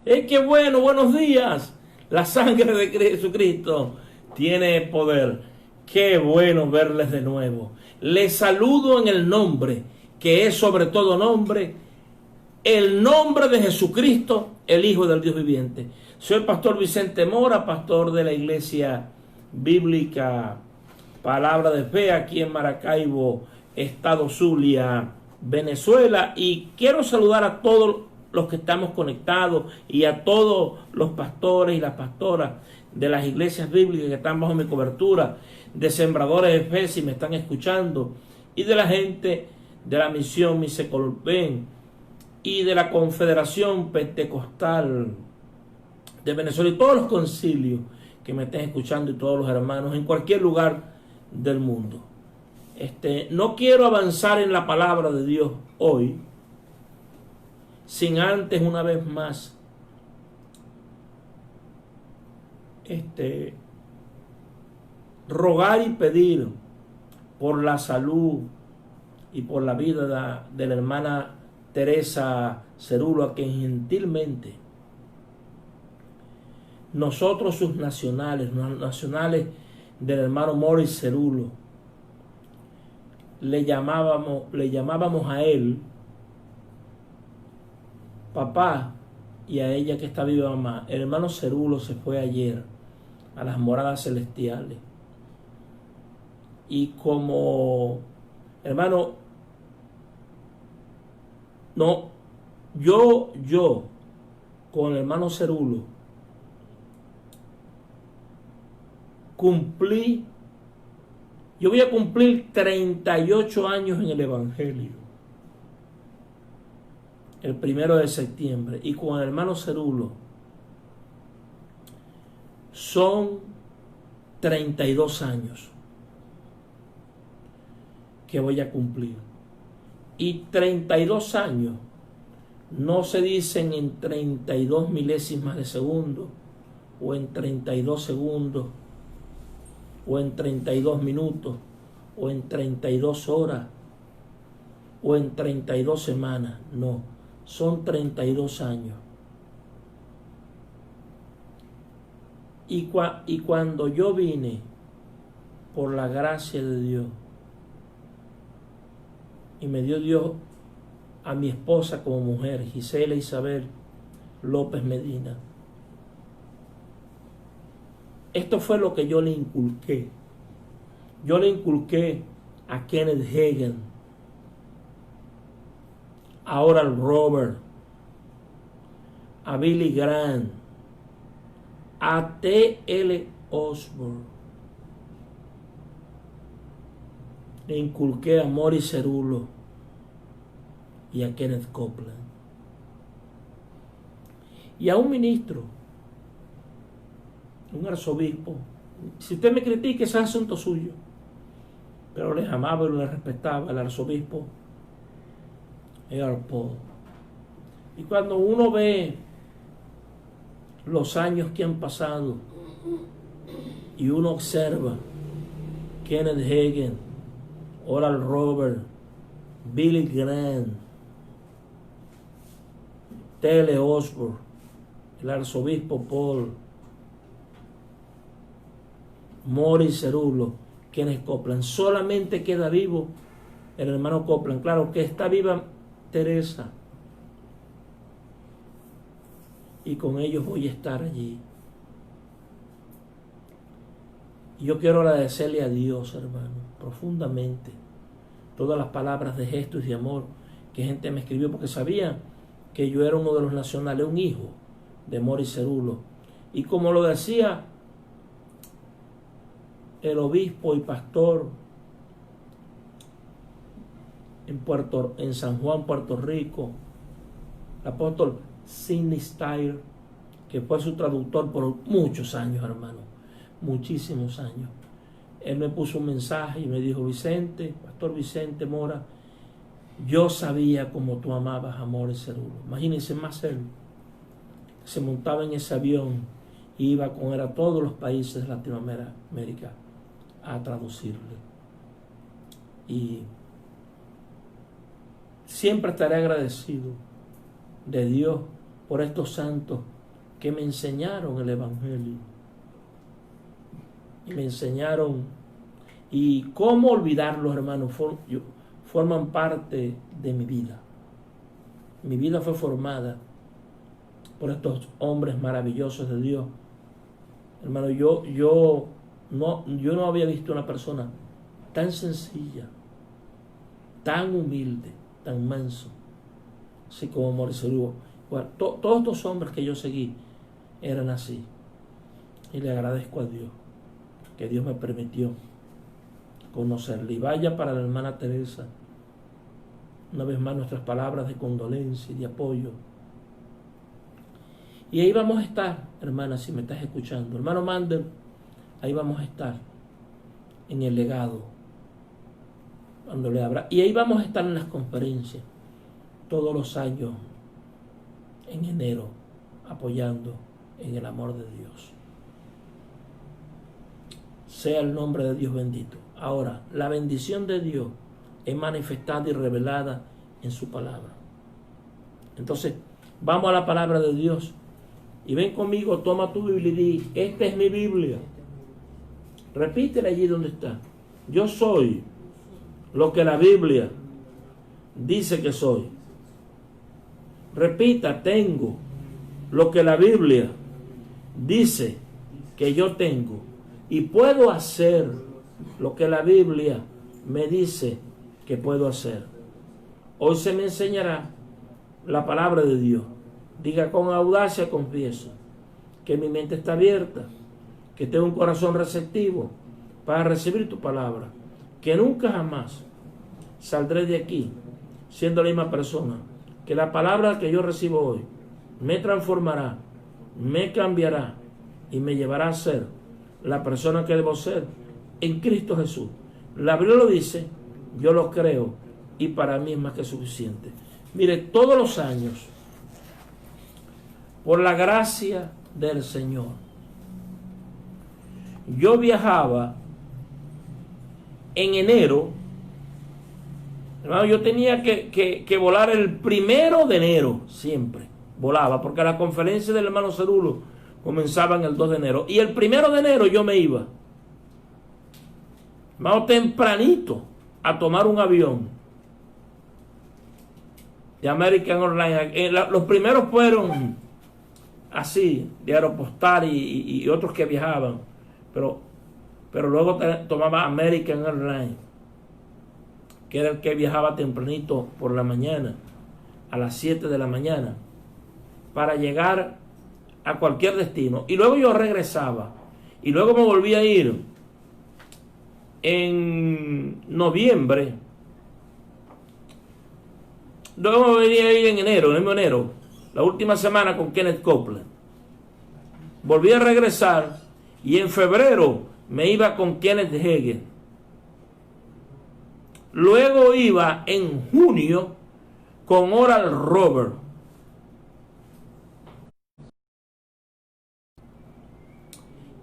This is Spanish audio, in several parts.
Qué bueno, buenos días. La sangre de Jesucristo tiene poder. Qué bueno verles de nuevo. Les saludo en el nombre, que es sobre todo nombre, el nombre de Jesucristo, el Hijo del Dios viviente. Soy el pastor Vicente Mora, pastor de la Iglesia Bíblica Palabra de Fe, aquí en Maracaibo, Estado Zulia, Venezuela. Y quiero saludar a todos los que estamos conectados y a todos los pastores y las pastoras de las iglesias bíblicas que están bajo mi cobertura, de Sembradores de Fe, si me están escuchando, y de la gente de la misión Misecolben y de la Confederación Pentecostal de Venezuela y todos los concilios que me estén escuchando y todos los hermanos en cualquier lugar del mundo. No quiero avanzar en la palabra de Dios hoy sin antes una vez más rogar y pedir por la salud y por la vida de la hermana Teresa Cerulo, a quien gentilmente nosotros, sus nacionales, los nacionales del hermano Morris Cerulo, le llamábamos a él papá, y a ella que está viva mamá. El hermano Cerulo se fue ayer a las moradas celestiales. Y como hermano, no, yo con el hermano Cerulo yo voy a cumplir 38 años en el Evangelio el 1 de septiembre, y con el hermano Cerulo son 32 años que voy a cumplir. Y 32 años no se dicen en 32 milésimas de segundo, o en 32 segundos, o en 32 minutos, o en 32 horas, o en 32 semanas. No, son 32 años. Y cuando yo vine, por la gracia de Dios, y me dio Dios a mi esposa como mujer, Gisela Isabel López Medina, esto fue lo que yo le inculqué. Yo le inculqué a Kenneth Hagin, a Oral Roberts, a Billy Graham, a T.L. Osborne. Le inculqué a Morris Cerulo y a Kenneth Copeland. Y a un ministro, un arzobispo. Si usted me critica, ese es asunto suyo. Pero les amaba y les respetaba el arzobispo Edward Paul. Y cuando uno ve los años que han pasado y uno observa Kenneth Hagin, Oral Roberts, Billy Graham, T.L. Osborne, el arzobispo Paul, Morris Cerulo, Kenneth Copeland, solamente queda vivo el hermano Copeland. Claro que está viva Teresa, y con ellos voy a estar allí. Y yo quiero agradecerle a Dios, hermano, profundamente, todas las palabras de gesto y de amor que gente me escribió, porque sabía que yo era uno de los nacionales, un hijo de Morris Cerulo. Y como lo decía el obispo y pastor en San Juan, Puerto Rico, el apóstol Sidney Steyer, que fue su traductor por muchos años, hermano, muchísimos años. Él me puso un mensaje y me dijo: Vicente, pastor Vicente Mora, yo sabía cómo tú amabas a Morris Cerulo. Imagínense, más él se montaba en ese avión y iba con él a todos los países de Latinoamérica a traducirle. Y siempre estaré agradecido de Dios por estos santos que me enseñaron el Evangelio. Y me enseñaron, y cómo olvidarlos, hermanos, forman parte de mi vida. Mi vida fue formada por estos hombres maravillosos de Dios. Hermano, yo no había visto una persona tan sencilla, tan humilde, tan manso, así como Mauricio Lugo. Bueno, todos estos hombres que yo seguí eran así. Y le agradezco a Dios que Dios me permitió conocerle. Y vaya para la hermana Teresa, una vez más nuestras palabras de condolencia y de apoyo. Y ahí vamos a estar, hermana, si me estás escuchando. Hermano Mandel, ahí vamos a estar en el legado, cuando le abra. Y ahí vamos a estar en las conferencias, todos los años, en enero, apoyando en el amor de Dios. Sea el nombre de Dios bendito. Ahora, la bendición de Dios es manifestada y revelada en su palabra. Entonces, vamos a la palabra de Dios. Y ven conmigo, toma tu Biblia y di, esta es mi Biblia. Repítela allí donde está. Yo soy lo que la Biblia dice que soy. Repita, tengo lo que la Biblia dice que yo tengo. Y puedo hacer lo que la Biblia me dice que puedo hacer. Hoy se me enseñará la palabra de Dios. Diga con audacia, confieso, que mi mente está abierta, que tengo un corazón receptivo para recibir tu palabra, que nunca jamás saldré de aquí siendo la misma persona, que la palabra que yo recibo hoy me transformará, me cambiará y me llevará a ser la persona que debo ser en Cristo Jesús. La Biblia lo dice, yo lo creo y para mí es más que suficiente. Mire, todos los años, por la gracia del Señor, yo viajaba en enero. Hermano, yo tenía que volar el 1 de enero, siempre volaba, porque la conferencia del hermano Cerulo comenzaba en el 2 de enero. Y el 1 de enero yo me iba, más tempranito, a tomar un avión de American Airlines. Los primeros fueron así, de Aeropostal y otros que viajaban, pero luego tomaba American Airlines, que era el que viajaba tempranito por la mañana, a las 7 de la mañana, para llegar a cualquier destino. Y luego yo regresaba, y luego me volví a ir en noviembre. Luego me venía a ir en enero, la última semana con Kenneth Copeland. Volví a regresar y en febrero me iba con Kenneth Hagin. Luego iba en junio con Oral Roberts.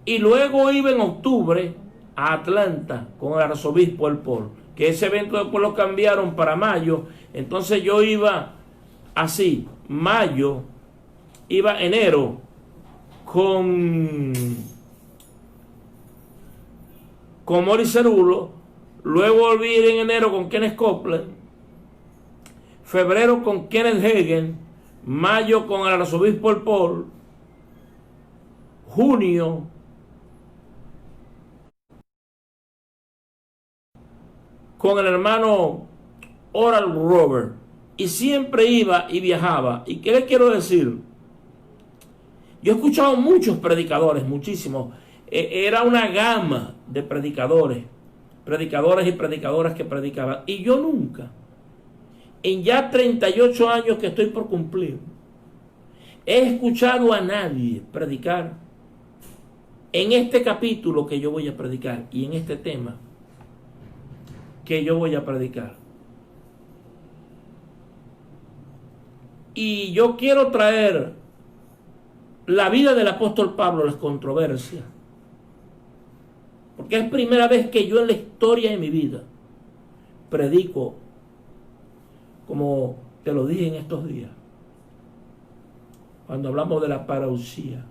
Y luego iba en octubre a Atlanta con el arzobispo El Paul, que ese evento después lo cambiaron para mayo. Entonces yo iba así, mayo, iba enero con Mauricio Cerulo, luego volví a ir en enero con Kenneth Copeland, febrero con Kenneth Hagin, mayo con el arzobispo El Paul, junio con el hermano Oral Roberts, y siempre iba y viajaba. ¿Y qué les quiero decir? Yo he escuchado muchos predicadores, muchísimos. Era una gama de predicadores y predicadoras que predicaban. Y yo nunca, en ya 38 años que estoy por cumplir, he escuchado a nadie predicar en este capítulo que yo voy a predicar y en este tema que yo voy a predicar. Y yo quiero traer la vida del apóstol Pablo, las controversias, porque es primera vez que yo en la historia de mi vida predico como te lo dije en estos días, cuando hablamos de la parousia,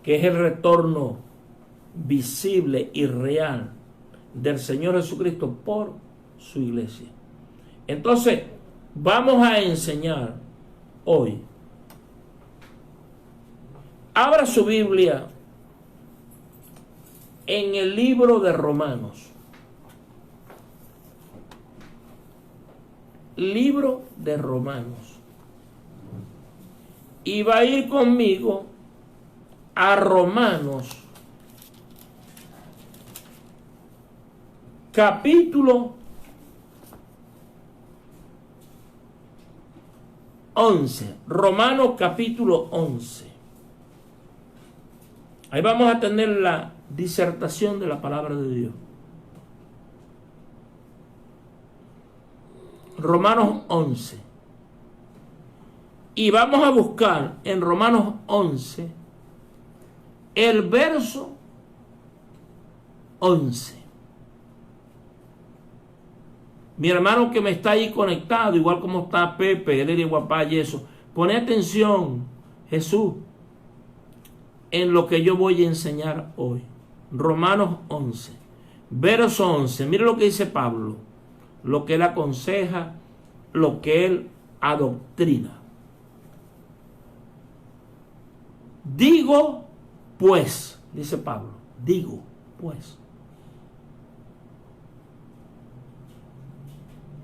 que es el retorno visible y real del Señor Jesucristo por su iglesia. Entonces, vamos a enseñar hoy. Abra su Biblia en el libro de Romanos. Libro de Romanos. Y va a ir conmigo a Romanos, capítulo 11. Romanos capítulo 11. Ahí vamos a tener la disertación de la palabra de Dios. Romanos 11. Y vamos a buscar en Romanos 11 el verso 11. Mi hermano que me está ahí conectado, igual como está Pepe, Eleni Guapá y eso, pone atención, Jesús, en lo que yo voy a enseñar hoy. Romanos 11, verso 11. Mire lo que dice Pablo, lo que él aconseja, lo que él adoctrina. Digo, pues, dice Pablo, digo, pues.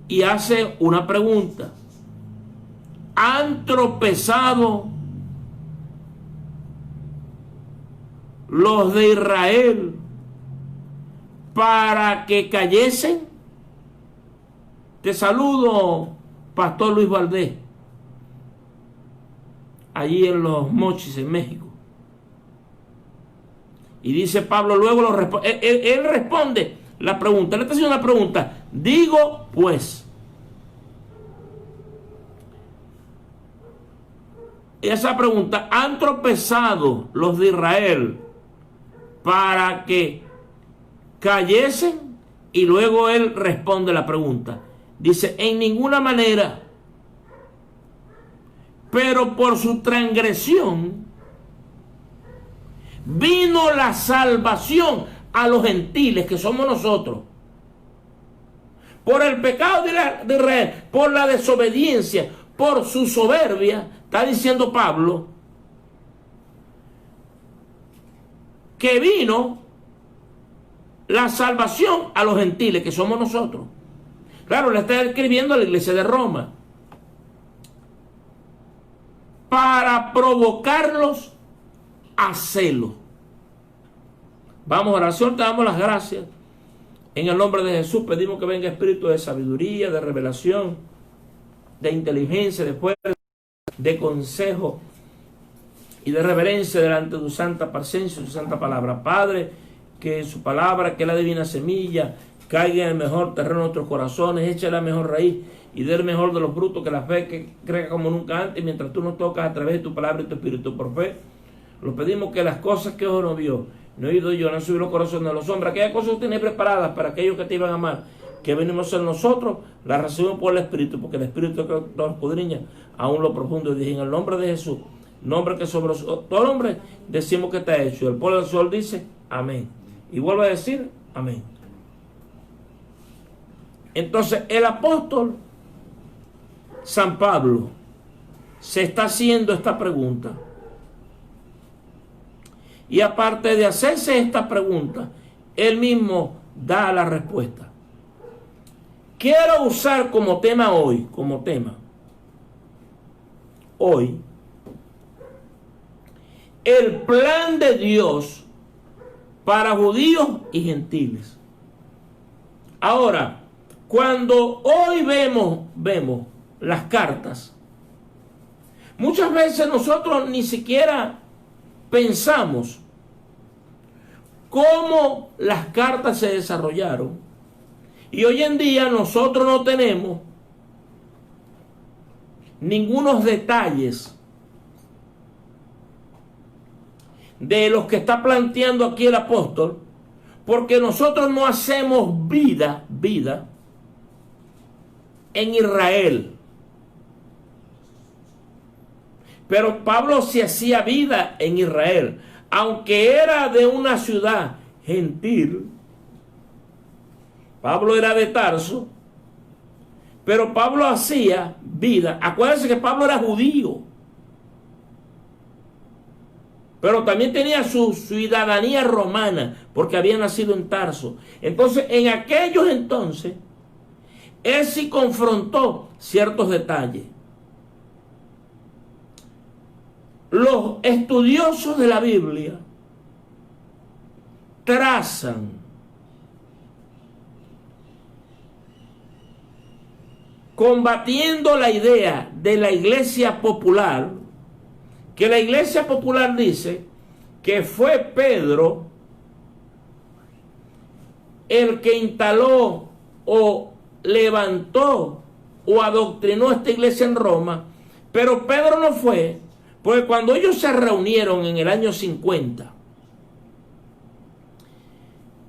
Y hace una pregunta. ¿Han tropezado los de Israel para que cayesen? Te saludo, Pastor Luis Valdés, allí en Los Mochis, en México. Y dice Pablo, luego él responde la pregunta, le está haciendo una pregunta. Digo, pues, esa pregunta, ¿han tropezado los de Israel para que cayesen? Y luego él responde la pregunta. Dice, en ninguna manera, pero por su transgresión vino la salvación a los gentiles, que somos nosotros. Por el pecado de Israel, por la desobediencia, por su soberbia, está diciendo Pablo, que vino la salvación a los gentiles, que somos nosotros. Claro, le está escribiendo a la iglesia de Roma, para provocarlos a celo. Vamos a oración, te damos las gracias. En el nombre de Jesús pedimos que venga espíritu de sabiduría, de revelación, de inteligencia, de fuerza, de consejo y de reverencia delante de tu santa presencia, tu santa palabra. Padre, que su palabra, que la divina semilla, caiga en el mejor terreno de nuestros corazones, eche la mejor raíz y dé el mejor de los frutos, que la fe que crezca como nunca antes, mientras tú nos tocas a través de tu palabra y tu espíritu por fe. Lo pedimos que las cosas que ojo no vio, no he oído yo, no han subido los corazones de los hombres, aquellas cosas que tienes preparadas para aquellos que te iban a amar, que venimos a ser nosotros, las recibimos por el Espíritu, porque el Espíritu que nos escudriña aún lo profundo. Y dije, en el nombre de Jesús, nombre que sobre todo nombre, decimos que está hecho. El pueblo del sol dice, amén. Y vuelvo a decir, amén. Entonces, el apóstol San Pablo se está haciendo esta pregunta. Y aparte de hacerse esta pregunta, él mismo da la respuesta. Quiero usar como tema hoy, el plan de Dios para judíos y gentiles. Ahora, cuando hoy vemos las cartas, muchas veces nosotros ni siquiera pensamos cómo las cartas se desarrollaron. Y hoy en día nosotros no tenemos ningunos detalles de los que está planteando aquí el apóstol, porque nosotros no hacemos vida en Israel. Pero Pablo se hacía vida en Israel, aunque era de una ciudad gentil. Pablo era de Tarso, pero Pablo hacía vida. Acuérdense que Pablo era judío, pero también tenía su ciudadanía romana, porque había nacido en Tarso. Entonces, en aquellos entonces, él sí confrontó ciertos detalles. Los estudiosos de la Biblia trazan combatiendo la idea de la iglesia popular, que la iglesia popular dice que fue Pedro el que instaló o levantó o adoctrinó esta iglesia en Roma, pero Pedro no fue, porque cuando ellos se reunieron en el año 50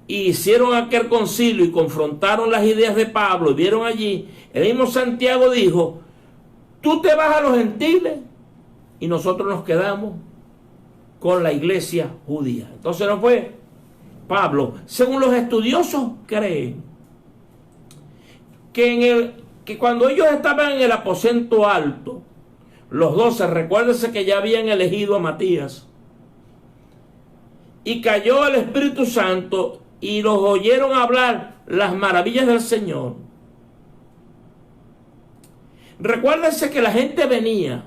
y hicieron aquel concilio y confrontaron las ideas de Pablo y vieron allí, el mismo Santiago dijo: tú te vas a los gentiles y nosotros nos quedamos con la iglesia judía. Entonces no fue Pablo. Según los estudiosos creen que cuando ellos estaban en el aposento alto, los 12, recuérdense que ya habían elegido a Matías, y cayó el Espíritu Santo y los oyeron hablar las maravillas del Señor. Recuérdense que la gente venía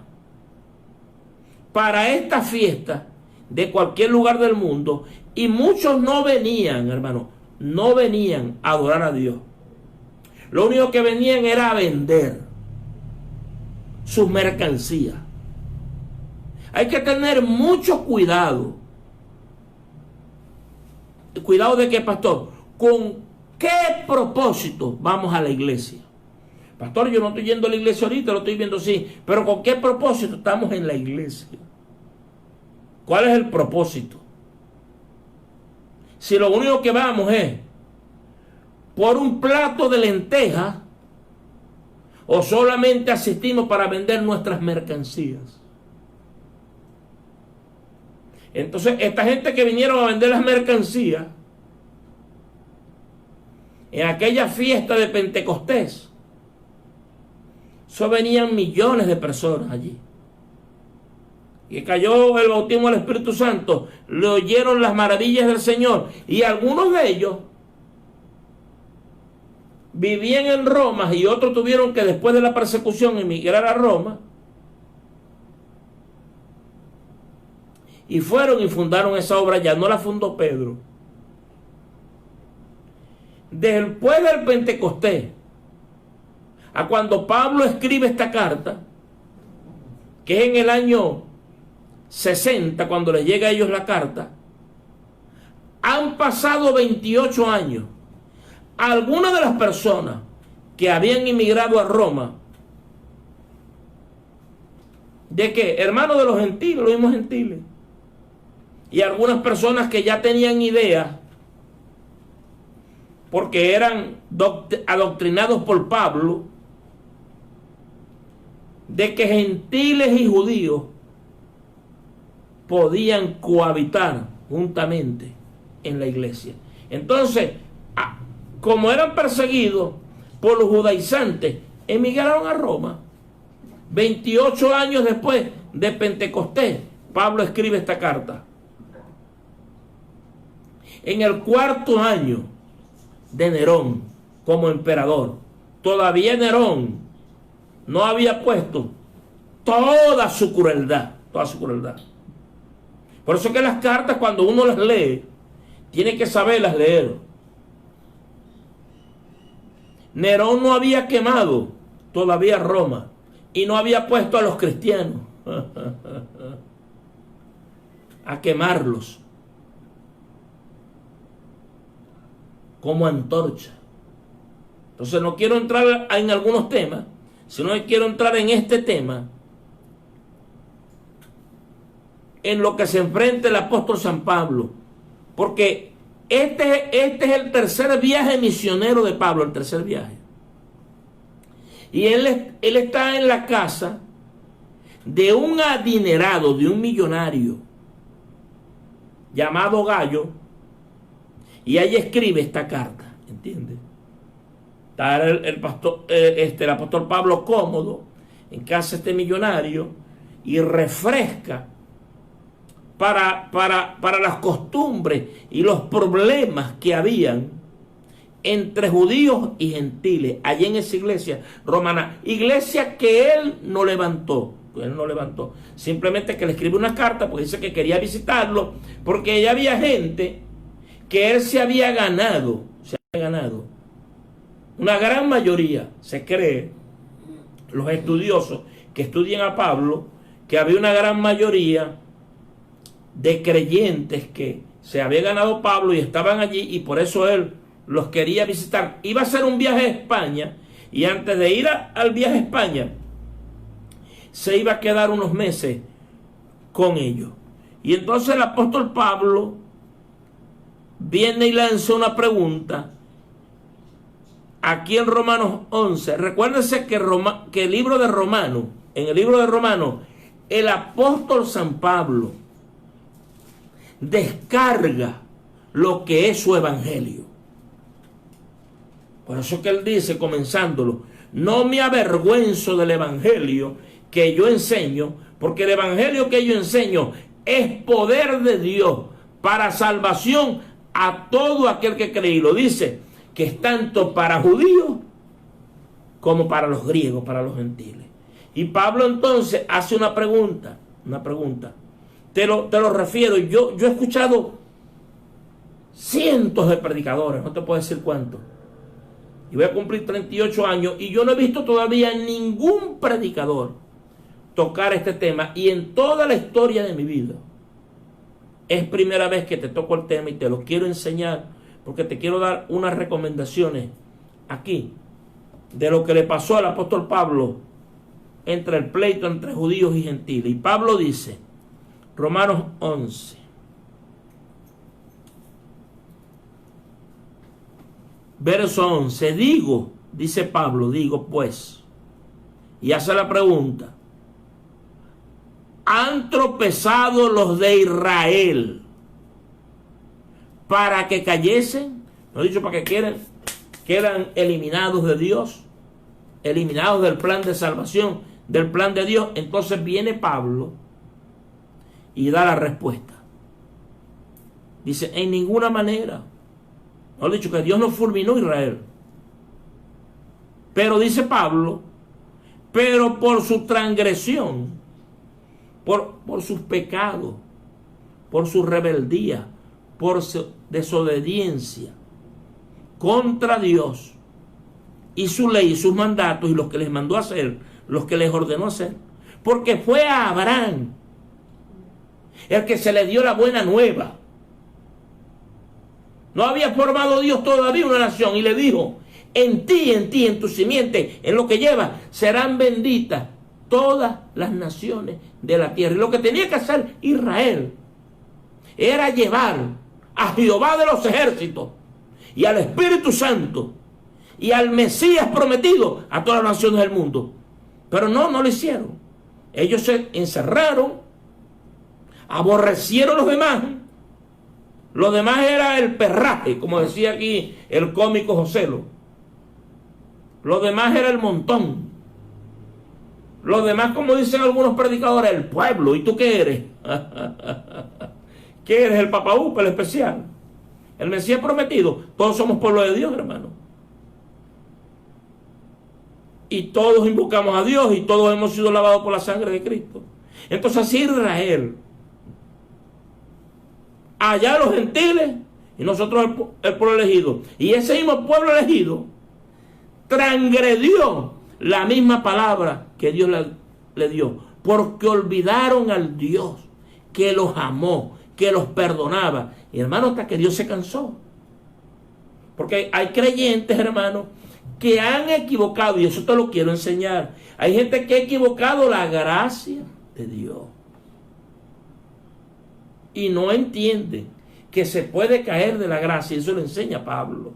para esta fiesta de cualquier lugar del mundo, y muchos no venían, hermano, no venían a adorar a Dios. Lo único que venían era a vender sus mercancías. Hay que tener mucho cuidado. ¿Cuidado de qué, pastor? ¿Con qué propósito vamos a la iglesia? Pastor, yo no estoy yendo a la iglesia ahorita, lo estoy viendo sí, pero ¿con qué propósito estamos en la iglesia? ¿Cuál es el propósito? Si lo único que vamos es por un plato de lentejas, o solamente asistimos para vender nuestras mercancías. Entonces, esta gente que vinieron a vender las mercancías en aquella fiesta de Pentecostés, eso venían millones de personas allí. Y cayó el bautismo del Espíritu Santo, le oyeron las maravillas del Señor, y algunos de ellos vivían en Roma y otros tuvieron que, después de la persecución, emigrar a Roma, y fueron y fundaron esa obra. Ya no la fundó Pedro. Después del Pentecostés a cuando Pablo escribe esta carta, que es en el año 60 cuando les llega a ellos la carta, han pasado 28 años. Algunas de las personas que habían inmigrado a Roma, ¿de qué? Hermanos de los gentiles, los mismos gentiles, y algunas personas que ya tenían ideas porque eran adoctrinados por Pablo, de que gentiles y judíos podían cohabitar juntamente en la iglesia. Entonces, como eran perseguidos por los judaizantes, emigraron a Roma. 28 años después de Pentecostés, Pablo escribe esta carta. En el 4º año de Nerón como emperador, todavía Nerón no había puesto toda su crueldad, Por eso que las cartas, cuando uno las lee, tiene que saberlas leer. Nerón no había quemado todavía Roma y no había puesto a los cristianos a quemarlos como antorcha. Entonces no quiero entrar en algunos temas, sino que quiero entrar en este tema, en lo que se enfrenta el apóstol San Pablo, porque este es el tercer viaje misionero de Pablo, el tercer viaje. Y él está en la casa de un adinerado, de un millonario llamado Gallo, y ahí escribe esta carta, ¿entiendes? Está el apóstol Pablo cómodo en casa de este millonario y refresca para las costumbres y los problemas que habían entre judíos y gentiles allí en esa iglesia romana, iglesia que él no levantó, simplemente que le escribe una carta porque dice que quería visitarlo, porque ya había gente que él se había ganado, una gran mayoría, se cree, los estudiosos que estudian a Pablo, que había una gran mayoría de creyentes que se había ganado Pablo y estaban allí, y por eso él los quería visitar. Iba a hacer un viaje a España, y antes de ir al viaje a España se iba a quedar unos meses con ellos. Y entonces el apóstol Pablo viene y lanza una pregunta aquí en Romanos 11. Recuérdense que el libro de Romanos, en el libro de Romanos, el apóstol San Pablo descarga lo que es su evangelio. Por eso que él dice, comenzándolo, no me avergüenzo del evangelio que yo enseño, porque el evangelio que yo enseño es poder de Dios para salvación a todo aquel que cree. Y lo dice, que es tanto para judíos como para los griegos, para los gentiles. Y Pablo entonces hace una pregunta. Te lo refiero, yo he escuchado cientos de predicadores, no te puedo decir cuántos. Y voy a cumplir 38 años y yo no he visto todavía ningún predicador tocar este tema. Y en toda la historia de mi vida es primera vez que te toco el tema y te lo quiero enseñar, porque te quiero dar unas recomendaciones aquí de lo que le pasó al apóstol Pablo entre el pleito entre judíos y gentiles. Y Pablo dice, Romanos 11, verso 11, dice Pablo, digo pues, y hace la pregunta, ¿han tropezado los de Israel para que cayesen? No he dicho para que quedan eliminados de Dios, eliminados del plan de salvación, del plan de Dios. Entonces viene Pablo y da la respuesta. Dice, en ninguna manera. No he dicho que Dios no fulminó a Israel. Pero dice Pablo, pero por su transgresión, por sus pecados, por su rebeldía, por su desobediencia contra Dios y su ley y sus mandatos y los que les mandó hacer, los que les ordenó hacer, porque fue a Abraham el que se le dio la buena nueva. No había formado Dios todavía una nación y le dijo, en ti, en tu simiente, en lo que lleva, serán benditas todas las naciones de la tierra. Y lo que tenía que hacer Israel era llevar a Jehová de los ejércitos y al Espíritu Santo y al Mesías prometido a todas las naciones del mundo. Pero no lo hicieron. Ellos se encerraron, aborrecieron a los demás. Los demás era el perraje, como decía aquí el cómico Joselo. Los demás era el montón. Los demás, como dicen algunos predicadores, el pueblo. ¿Y tú qué eres? ¿Qué eres? El papaupa, el especial. El Mesías prometido. Todos somos pueblo de Dios, hermano. Y todos invocamos a Dios y todos hemos sido lavados por la sangre de Cristo. Entonces así Israel, allá los gentiles y nosotros el pueblo elegido. Y ese mismo pueblo elegido transgredió la misma palabra que Dios le dio, porque olvidaron al Dios que los amó, que los perdonaba. Y hermano, hasta que Dios se cansó. Porque hay creyentes, hermano, que han equivocado, y eso te lo quiero enseñar. Hay gente que ha equivocado la gracia de Dios y no entiende que se puede caer de la gracia. Eso lo enseña Pablo.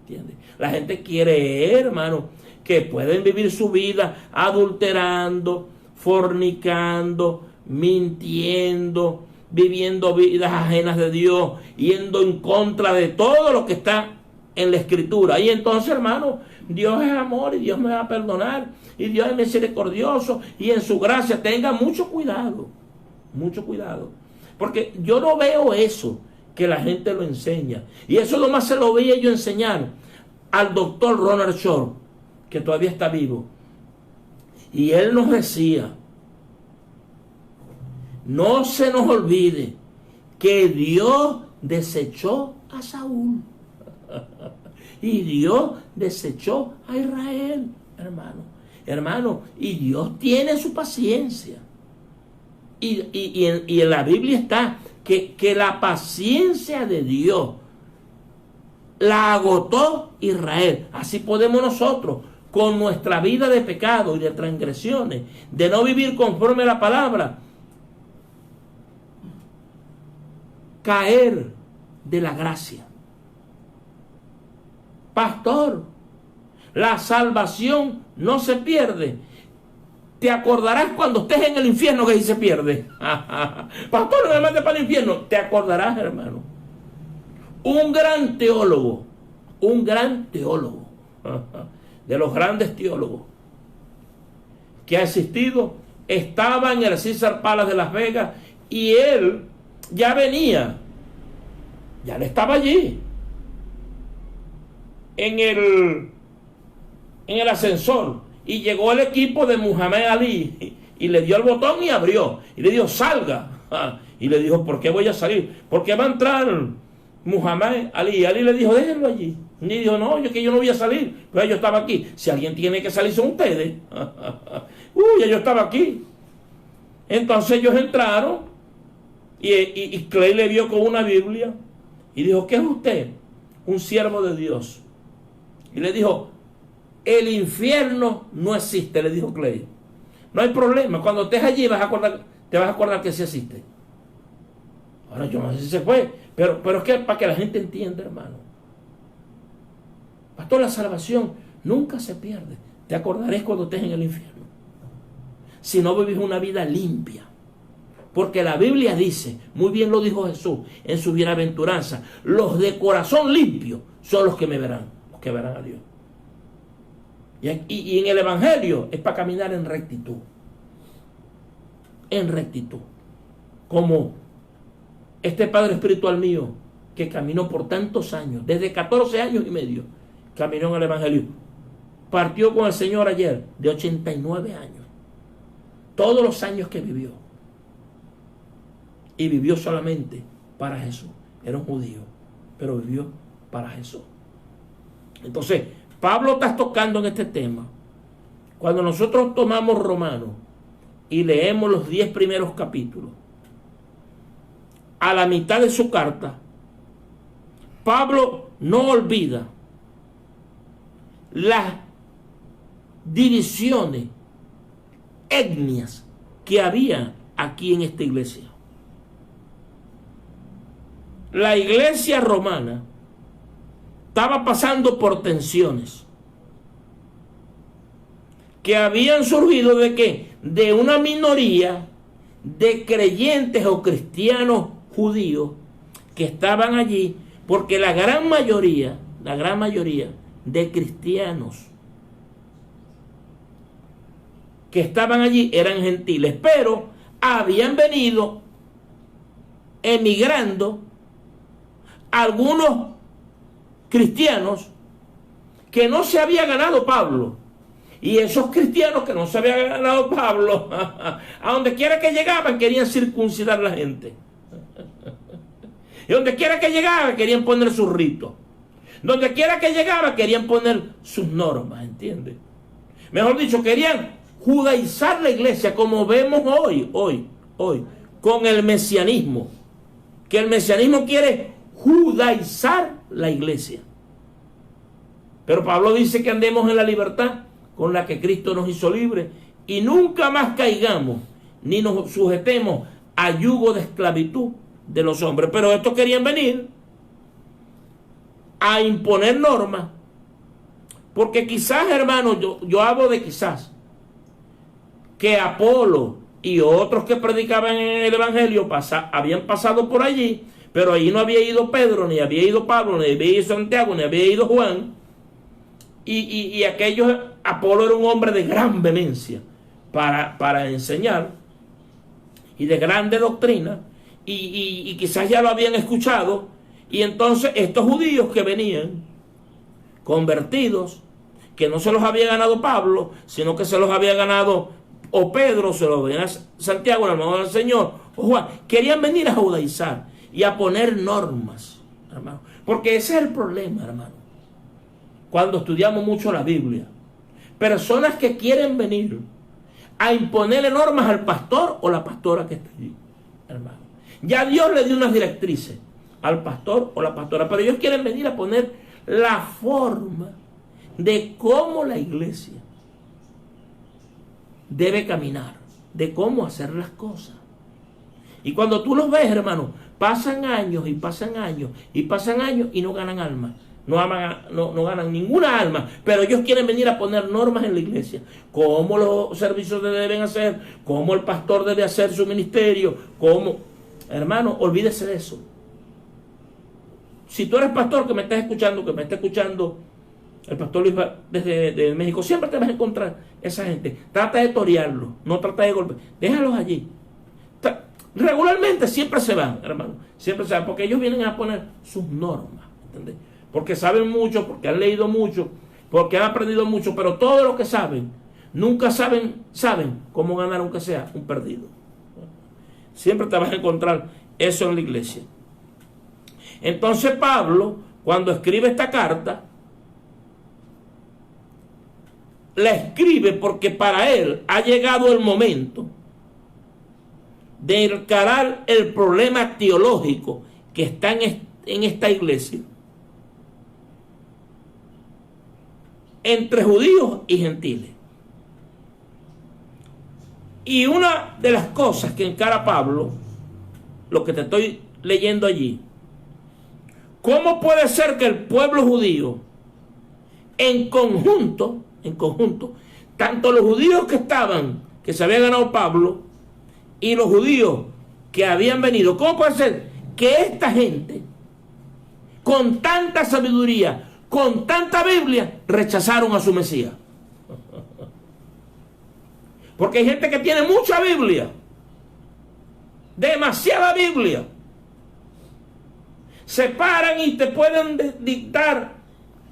¿Entiende? La gente quiere, hermano, que pueden vivir su vida adulterando, fornicando, mintiendo, viviendo vidas ajenas de Dios, yendo en contra de todo lo que está en la Escritura. Y entonces, hermano, Dios es amor y Dios me va a perdonar y Dios es misericordioso y en su gracia. Tenga mucho cuidado, porque yo no veo eso que la gente lo enseña, y eso nomás se lo veía yo enseñar al doctor Ronald Short, que todavía está vivo, y él nos decía: no se nos olvide que Dios desechó a Saúl y Dios desechó a Israel, hermano, y Dios tiene su paciencia. Y en la Biblia está que la paciencia de Dios la agotó Israel. Así podemos nosotros, con nuestra vida de pecado y de transgresiones, de no vivir conforme a la palabra, caer de la gracia. Pastor, la salvación no se pierde. Te acordarás cuando estés en el infierno que ahí se pierde. Pastor, no me mandes para el infierno. Te acordarás, hermano. Un gran teólogo, de los grandes teólogos que ha existido, estaba en el Caesars Palace de Las Vegas, y él ya venía, ya él estaba allí en el ascensor, y llegó el equipo de Muhammad Ali y le dio el botón y abrió y le dijo: salga. Y le dijo: ¿por qué voy a salir? Porque va a entrar Muhammad Ali. Y Ali le dijo: déjenlo allí. Y dijo: no, yo no voy a salir, pero yo estaba aquí. Si alguien tiene que salir son ustedes. Ya yo estaba aquí. Entonces ellos entraron y Clay le vio con una Biblia y dijo: ¿qué es usted? Un siervo de Dios. Y le dijo: el infierno no existe, le dijo Clay. No hay problema, cuando estés allí te vas a acordar que sí existe. Ahora yo no sé si se fue, pero es que para que la gente entienda, hermano. Pastor, la salvación nunca se pierde. Te acordarás cuando estés en el infierno, si no vivís una vida limpia. Porque la Biblia dice, muy bien lo dijo Jesús en su bienaventuranza: los de corazón limpio son los que me verán, los que verán a Dios. Y en el Evangelio es para caminar en rectitud. En rectitud. Como este padre espiritual mío, que caminó por tantos años, desde 14 años y medio, caminó en el Evangelio. Partió con el Señor ayer, de 89 años. Todos los años que vivió. Y vivió solamente para Jesús. Era un judío, pero vivió para Jesús. Entonces, Pablo está tocando en este tema. Cuando nosotros tomamos Romanos y leemos los 10 primeros capítulos, a la mitad de su carta, Pablo no olvida las divisiones, etnias que había aquí en esta iglesia. La iglesia romana estaba pasando por tensiones que habían surgido ¿de qué? De una minoría de creyentes o cristianos judíos que estaban allí, porque la gran mayoría de cristianos que estaban allí eran gentiles, pero habían venido emigrando algunos cristianos que no se había ganado Pablo. Y esos cristianos que no se había ganado Pablo, a donde quiera que llegaban querían circuncidar a la gente. Y donde quiera que llegaban querían poner sus ritos. Donde quiera que llegaban querían poner sus normas, ¿entiendes? Mejor dicho, querían judaizar la iglesia, como vemos hoy, con el mesianismo. Que el mesianismo quiere judaizar la iglesia. Pero Pablo dice que andemos en la libertad con la que Cristo nos hizo libres y nunca más caigamos ni nos sujetemos a yugo de esclavitud de los hombres. Pero estos querían venir a imponer normas, porque quizás, hermano, yo hablo de quizás, que Apolo y otros que predicaban en el Evangelio habían pasado por allí, pero allí no había ido Pedro, ni había ido Pablo, ni había ido Santiago, ni había ido Juan. Y aquellos, Apolo era un hombre de gran vehemencia para enseñar y de grande doctrina, y quizás ya lo habían escuchado. Y entonces estos judíos que venían convertidos, que no se los había ganado Pablo, sino que se los había ganado o Pedro, se los había ganado Santiago, el hermano del Señor, o Juan, querían venir a judaizar y a poner normas, hermano. Porque ese es el problema, hermano. Cuando estudiamos mucho la Biblia, personas que quieren venir a imponerle normas al pastor o la pastora que está allí, hermano. Ya Dios le dio unas directrices al pastor o la pastora, pero ellos quieren venir a poner la forma de cómo la iglesia debe caminar, de cómo hacer las cosas. Y cuando tú los ves, hermano, pasan años y pasan años y pasan años y no ganan alma. No ganan ninguna alma, pero ellos quieren venir a poner normas en la iglesia, cómo los servicios deben hacer, cómo el pastor debe hacer su ministerio, cómo. Hermano, olvídese de eso. Si tú eres pastor que me está escuchando el pastor Luis desde México, siempre te vas a encontrar esa gente. Trata de torearlos, no trata de golpear, déjalos allí. Regularmente siempre se van, hermano, siempre se van, porque ellos vienen a poner sus normas, ¿entendés? Porque saben mucho, porque han leído mucho, porque han aprendido mucho, pero todo lo que saben, nunca saben cómo ganar aunque sea un perdido. Siempre te vas a encontrar eso en la iglesia. Entonces Pablo, cuando escribe esta carta, la escribe porque para él ha llegado el momento de encarar el problema teológico que está en esta iglesia, entre judíos y gentiles. Y una de las cosas que encara Pablo, lo que te estoy leyendo allí, ¿cómo puede ser que el pueblo judío en conjunto, tanto los judíos que se habían ganado Pablo, y los judíos que habían venido, cómo puede ser que esta gente, con tanta sabiduría, con tanta Biblia, rechazaron a su Mesías? Porque hay gente que tiene mucha Biblia, demasiada Biblia, se paran y te pueden dictar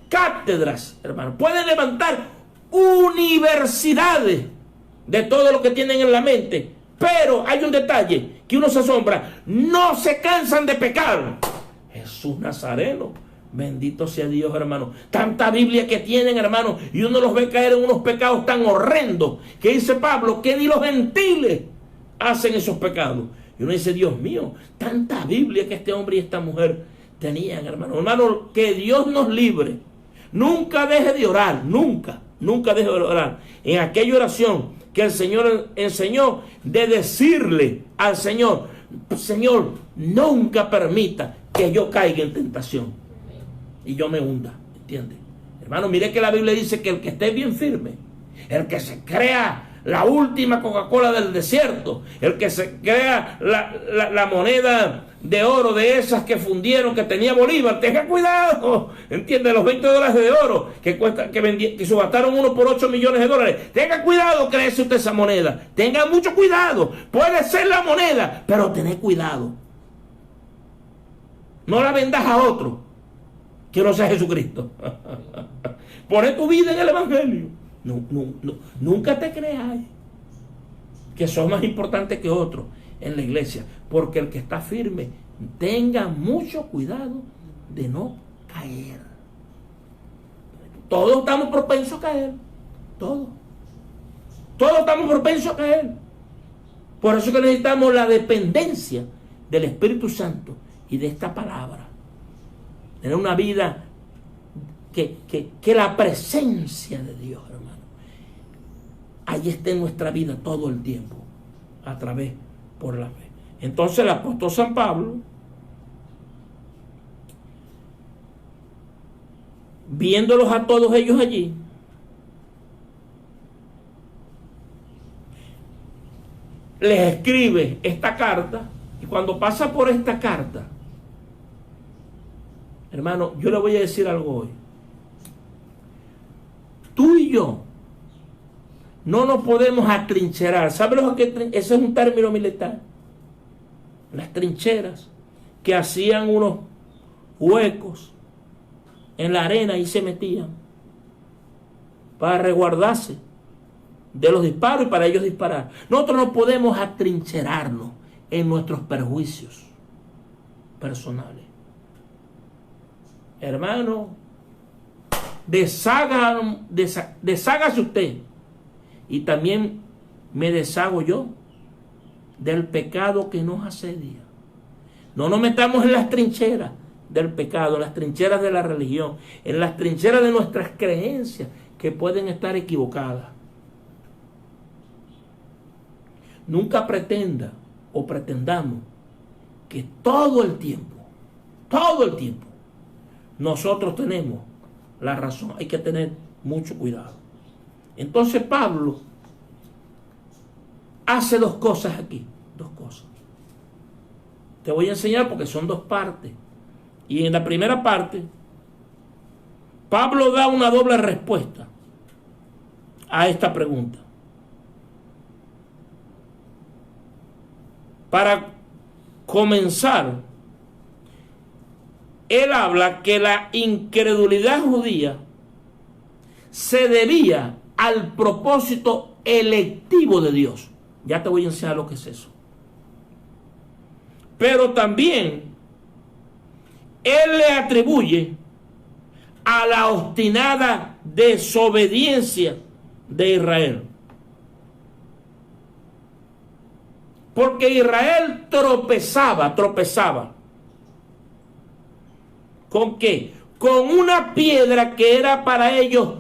cátedras, hermano, pueden levantar universidades de todo lo que tienen en la mente, pero hay un detalle que uno se asombra: no se cansan de pecar. Jesús Nazareno, bendito sea Dios, hermano. Tanta Biblia que tienen, hermano, y uno los ve caer en unos pecados tan horrendos que dice Pablo que ni los gentiles hacen esos pecados. Y uno dice, Dios mío, tanta Biblia que este hombre y esta mujer tenían, hermano. Hermano, que Dios nos libre. Nunca deje de orar, nunca deje de orar en aquella oración que el Señor enseñó, de decirle al Señor: Señor, nunca permita que yo caiga en tentación y yo me hunda, ¿entiendes? Hermano, mire que la Biblia dice que el que esté bien firme, el que se crea la última Coca-Cola del desierto, el que se crea la moneda de oro de esas que fundieron, que tenía Bolívar, tenga cuidado, ¿entiende? Los $20 de oro que subastaron uno por $8 millones, tenga cuidado, créese usted esa moneda, tenga mucho cuidado, puede ser la moneda, pero tened cuidado, no la vendas a otro que no sea Jesucristo. Pone tu vida en el Evangelio. Nunca te creas que sos más importante que otro en la iglesia, porque el que está firme, tenga mucho cuidado de no caer. Todos estamos propensos a caer, todos estamos propensos a caer. Por eso que necesitamos la dependencia del Espíritu Santo y de esta palabra, tener una vida que la presencia de Dios, hermano, allí está en nuestra vida todo el tiempo, a través, por la fe. Entonces el apóstol San Pablo, viéndolos a todos ellos allí, les escribe esta carta, y cuando pasa por esta carta, hermano, yo le voy a decir algo hoy. Tú y yo no nos podemos atrincherar. ¿Sabes lo que ese es un término militar? Las trincheras, que hacían unos huecos en la arena y se metían para resguardarse de los disparos y para ellos disparar. Nosotros no podemos atrincherarnos en nuestros perjuicios personales. Hermano, deshágase usted, y también me deshago yo del pecado que nos asedia. No nos metamos en las trincheras del pecado, en las trincheras de la religión, en las trincheras de nuestras creencias que pueden estar equivocadas. Nunca pretenda o pretendamos que todo el tiempo, nosotros tenemos la razón. Hay que tener mucho cuidado. Entonces Pablo hace dos cosas aquí, dos cosas. Te voy a enseñar porque son dos partes. Y en la primera parte, Pablo da una doble respuesta a esta pregunta. Para comenzar, él habla que la incredulidad judía se debía al propósito electivo de Dios. Ya te voy a enseñar lo que es eso. Pero también él le atribuye a la obstinada desobediencia de Israel. Porque Israel tropezaba. ¿Con qué? Con una piedra que era para ellos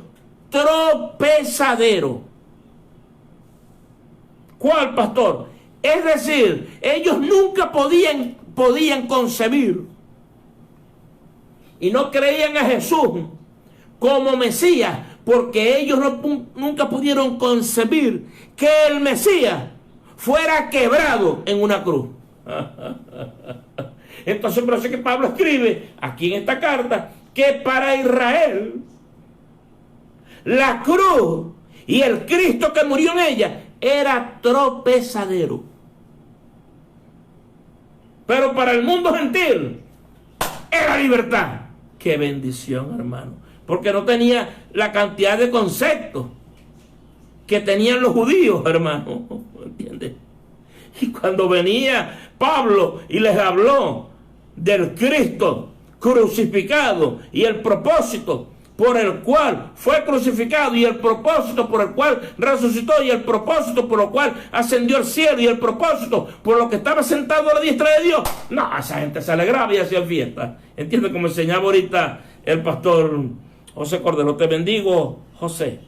tropezadero. ¿Cuál, pastor? Es decir, ellos nunca podían concebir y no creían a Jesús como Mesías, porque ellos nunca pudieron concebir que el Mesías fuera quebrado en una cruz. Entonces, por eso es que Pablo escribe aquí en esta carta que para Israel la cruz y el Cristo que murió en ella era tropezadero. Pero para el mundo gentil era libertad. Qué bendición, hermano. Porque no tenía la cantidad de conceptos que tenían los judíos, hermano. ¿Entiendes? Y cuando venía Pablo y les habló del Cristo crucificado y el propósito por el cual fue crucificado y el propósito por el cual resucitó y el propósito por el cual ascendió al cielo y el propósito por lo que estaba sentado a la diestra de Dios, no, esa gente se alegraba y hacía fiesta. ¿Entiendes? Como enseñaba ahorita el pastor José Cordero. Te bendigo, José.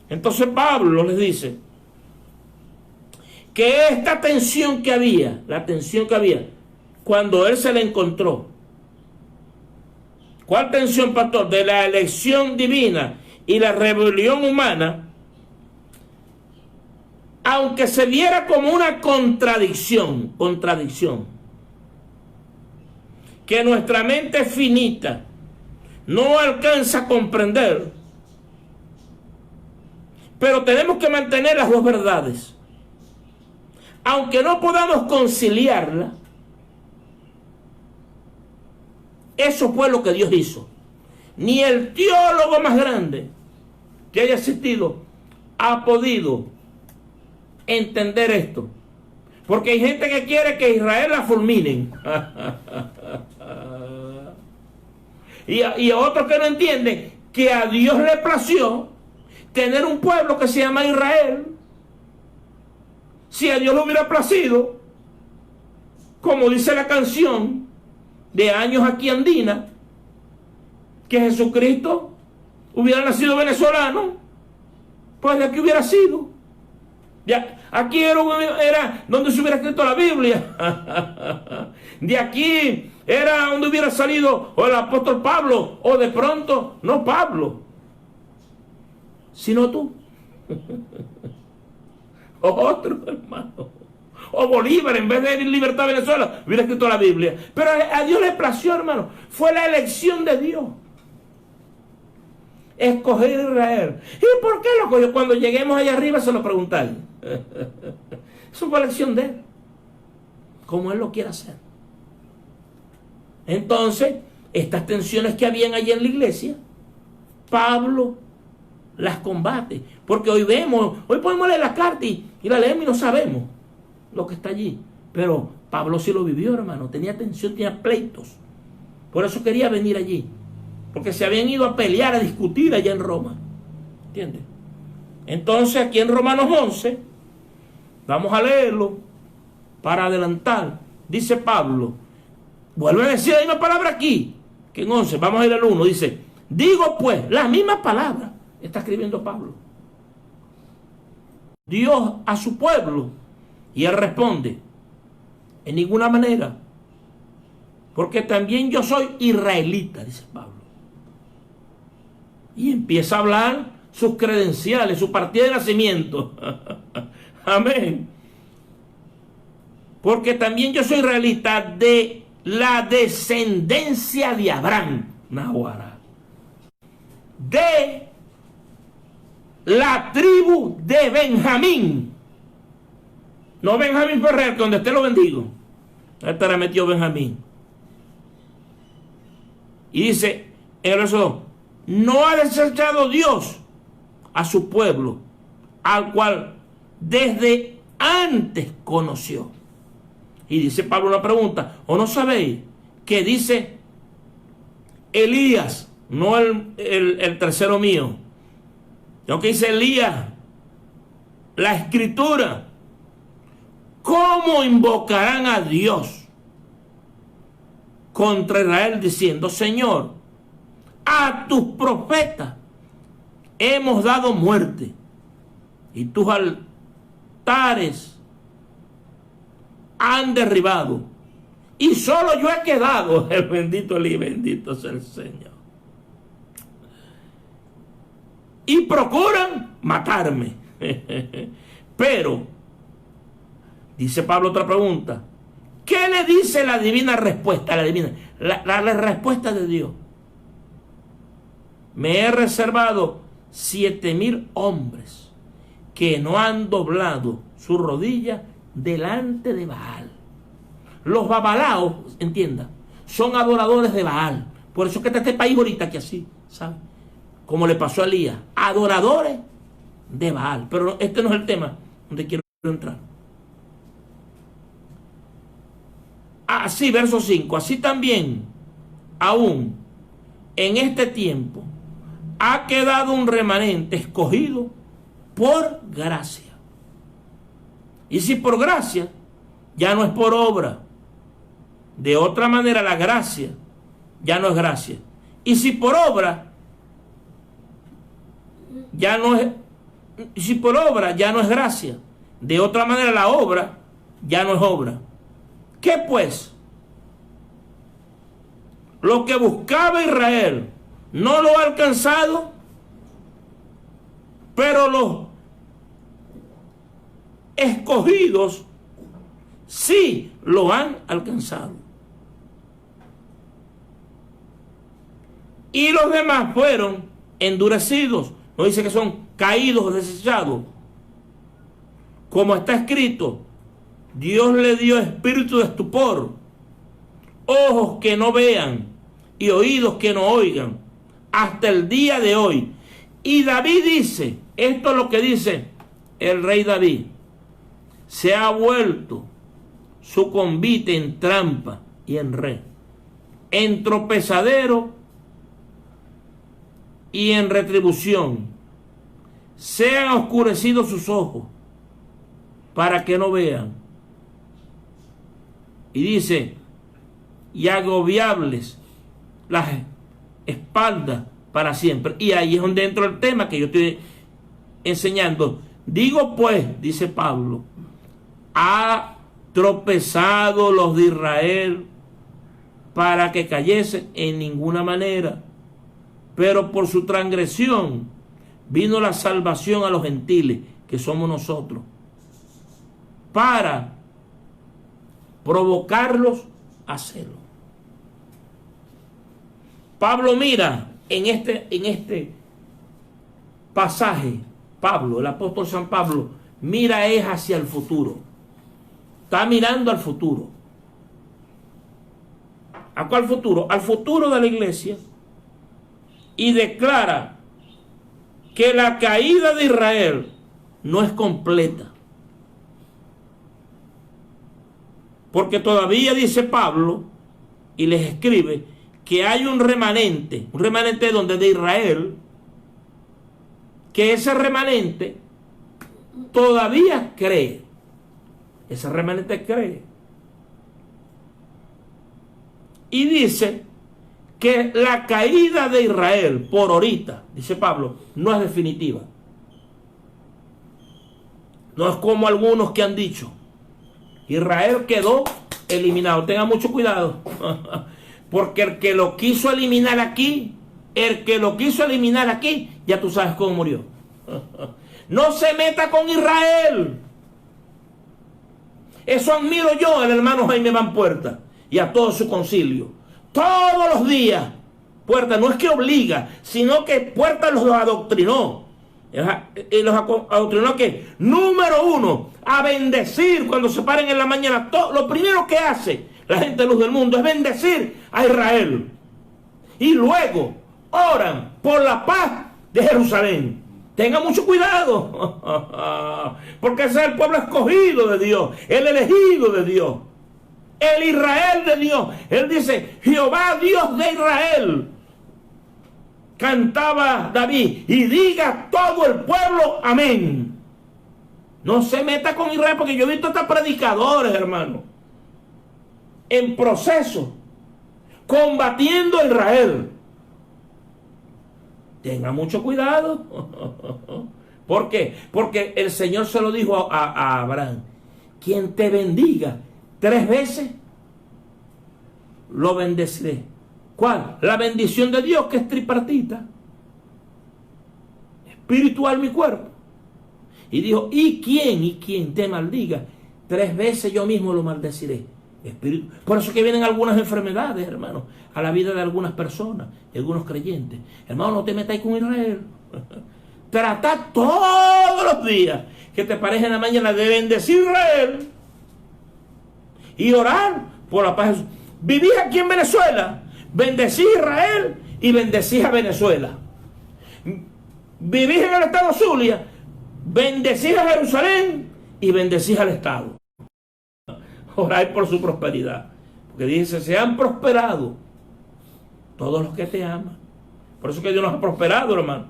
Entonces Pablo les dice que esta tensión que había, la tensión que había cuando él se la encontró. ¿Cuál tensión, pastor? De la elección divina y la rebelión humana, aunque se viera como una contradicción, que nuestra mente finita no alcanza a comprender, pero tenemos que mantener las dos verdades. Aunque no podamos conciliarla, eso fue lo que Dios hizo. Ni el teólogo más grande que haya existido ha podido entender esto. Porque hay gente que quiere que Israel la fulminen. y a otros que no entienden que a Dios le plació tener un pueblo que se llama Israel. Si a Dios le hubiera placido, como dice la canción de Años Aquí Andina, que Jesucristo hubiera nacido venezolano, pues de aquí hubiera sido. Ya, aquí era donde se hubiera escrito la Biblia. De aquí era donde hubiera salido o el apóstol Pablo, o de pronto, no Pablo, sino tú. Otro, hermano. O Bolívar, en vez de libertad de Venezuela, hubiera escrito la Biblia. Pero a Dios le plació, hermano. Fue la elección de Dios. Escoger a Israel. ¿Y por qué lo cogió? Cuando lleguemos allá arriba se lo preguntaré. Eso fue elección de él. Como él lo quiere hacer. Entonces, estas tensiones que habían allí en la iglesia, Pablo las combate. Porque hoy podemos leer la carta y la leemos y no sabemos lo que está allí. Pero Pablo sí lo vivió, hermano. Tenía tensión, tenía pleitos. Por eso quería venir allí. Porque se habían ido a pelear, a discutir allá en Roma. ¿Entiendes? Entonces, aquí en Romanos 11, vamos a leerlo para adelantar. Dice Pablo, vuelve a decir la misma palabra aquí, que en 11, vamos a ir al 1, dice, digo pues, la misma palabra, está escribiendo Pablo. Dios a su pueblo, y él responde, en ninguna manera, porque también yo soy israelita, dice Pablo. Y empieza a hablar sus credenciales, su partida de nacimiento. Amén. Porque también yo soy israelita de la descendencia de Abraham. Nahuara. De la tribu de Benjamín. No Benjamín Ferrer, que donde esté lo bendigo. Ahí estará metido Benjamín. Y dice en el verso 2, no ha desechado Dios a su pueblo, al cual desde antes conoció. Y dice Pablo una pregunta, ¿o no sabéis que dice Elías, no el tercero mío, lo que dice Elías, la escritura, cómo invocarán a Dios contra Israel diciendo, Señor, a tus profetas hemos dado muerte y tus altares han derribado y solo yo he quedado. El bendito Elí, bendito sea el Señor. Y procuran matarme. Pero dice Pablo otra pregunta, ¿qué le dice la divina respuesta? La respuesta de Dios. Me he reservado 7,000 hombres que no han doblado su rodilla delante de Baal. Los babalaos, entienda, son adoradores de Baal. Por eso que está este país ahorita que así, ¿sabe? Como le pasó a Elías, adoradores de Baal. Pero este no es el tema donde quiero entrar. Así, verso 5, así también, aún en este tiempo, ha quedado un remanente escogido por gracia. Y si por gracia, ya no es por obra. De otra manera, la gracia ya no es gracia. Y si por obra, ya no es, si por obra ya no es gracia. De otra manera, la obra ya no es obra. ¿Qué pues? Lo que buscaba Israel no lo ha alcanzado, pero los escogidos sí lo han alcanzado. Y los demás fueron endurecidos. No dice que son caídos o desechados. Como está escrito, Dios le dio espíritu de estupor, ojos que no vean y oídos que no oigan, hasta el día de hoy. Y David dice, esto es lo que dice el rey David, se ha vuelto su convite en trampa y en red, en tropezadero y en retribución. Se han oscurecido sus ojos para que no vean. Y dice, y agobiables las espaldas para siempre. Y ahí es donde entra el tema que yo estoy enseñando. Digo pues, dice Pablo, ha tropezado los de Israel para que cayesen en ninguna manera, pero por su transgresión vino la salvación a los gentiles, que somos nosotros. para provocarlos a celo. Pablo mira en este pasaje, Pablo, el apóstol San Pablo, mira es hacia el futuro. Está mirando al futuro. ¿A cuál futuro? Al futuro de la iglesia. Y declara que la caída de Israel no es completa. Porque todavía dice Pablo, y les escribe, que hay un remanente donde de Israel, que ese remanente todavía cree. Ese remanente cree. Y dice que la caída de Israel, por ahorita, dice Pablo, no es definitiva. No es como algunos que han dicho, Israel quedó eliminado. Tenga mucho cuidado. Porque el que lo quiso eliminar aquí, ya tú sabes cómo murió. No se meta con Israel. Eso admiro yo al hermano Jaime Van Puerta y a todo su concilio. Todos los días, Puerta no es que obliga, sino que Puerta los adoctrinó. Y los adoctrinó que, número uno, a bendecir cuando se paren en la mañana. Lo primero que hace la gente de Luz del Mundo es bendecir a Israel. Y luego oran por la paz de Jerusalén. Tenga mucho cuidado, porque ese es el pueblo escogido de Dios, el elegido de Dios, el Israel de Dios. Él dice, Jehová Dios de Israel. Cantaba David, y diga todo el pueblo, amén. No se meta con Israel, porque yo he visto hasta predicadores, hermano, en proceso, combatiendo a Israel. Tenga mucho cuidado. ¿Por qué? Porque el Señor se lo dijo a Abraham, quien te bendiga 3 veces, lo bendeciré. ¿Cuál? La bendición de Dios, que es tripartita: espiritual, mi cuerpo. Y dijo, ¿y quien te maldiga 3 veces, yo mismo lo maldeciré? Espíritu. Por eso que vienen algunas enfermedades, hermano, a la vida de algunas personas, de algunos creyentes. Hermano, no te metáis con Israel. Tratad todos los días que te pares en la mañana de bendecir Israel y orar por la paz. Vivís aquí en Venezuela, bendecís Israel y bendecís a Venezuela. Vivís en el estado Zulia, bendecís a Jerusalén y bendecís al estado. Oráis por su prosperidad, porque dice, se han prosperado todos los que te aman. Por eso que Dios nos ha prosperado, hermano.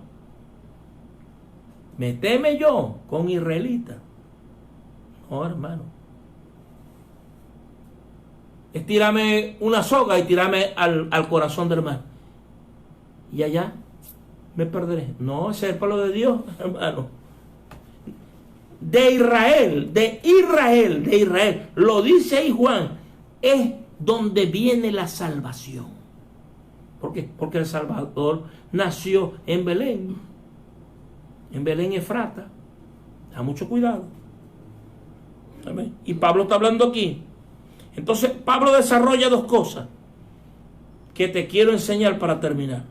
¿Me teme yo con israelitas? No, hermano. Es tirarme una soga y tirarme al corazón del mar, y allá me perderé. No, ese es el pueblo de Dios, hermano. De Israel, lo dice ahí Juan, es donde viene la salvación. ¿Por qué? Porque el Salvador nació en Belén Efrata. Da mucho cuidado. ¿Amén? Y Pablo está hablando aquí. Entonces Pablo desarrolla 2 cosas que te quiero enseñar para terminar.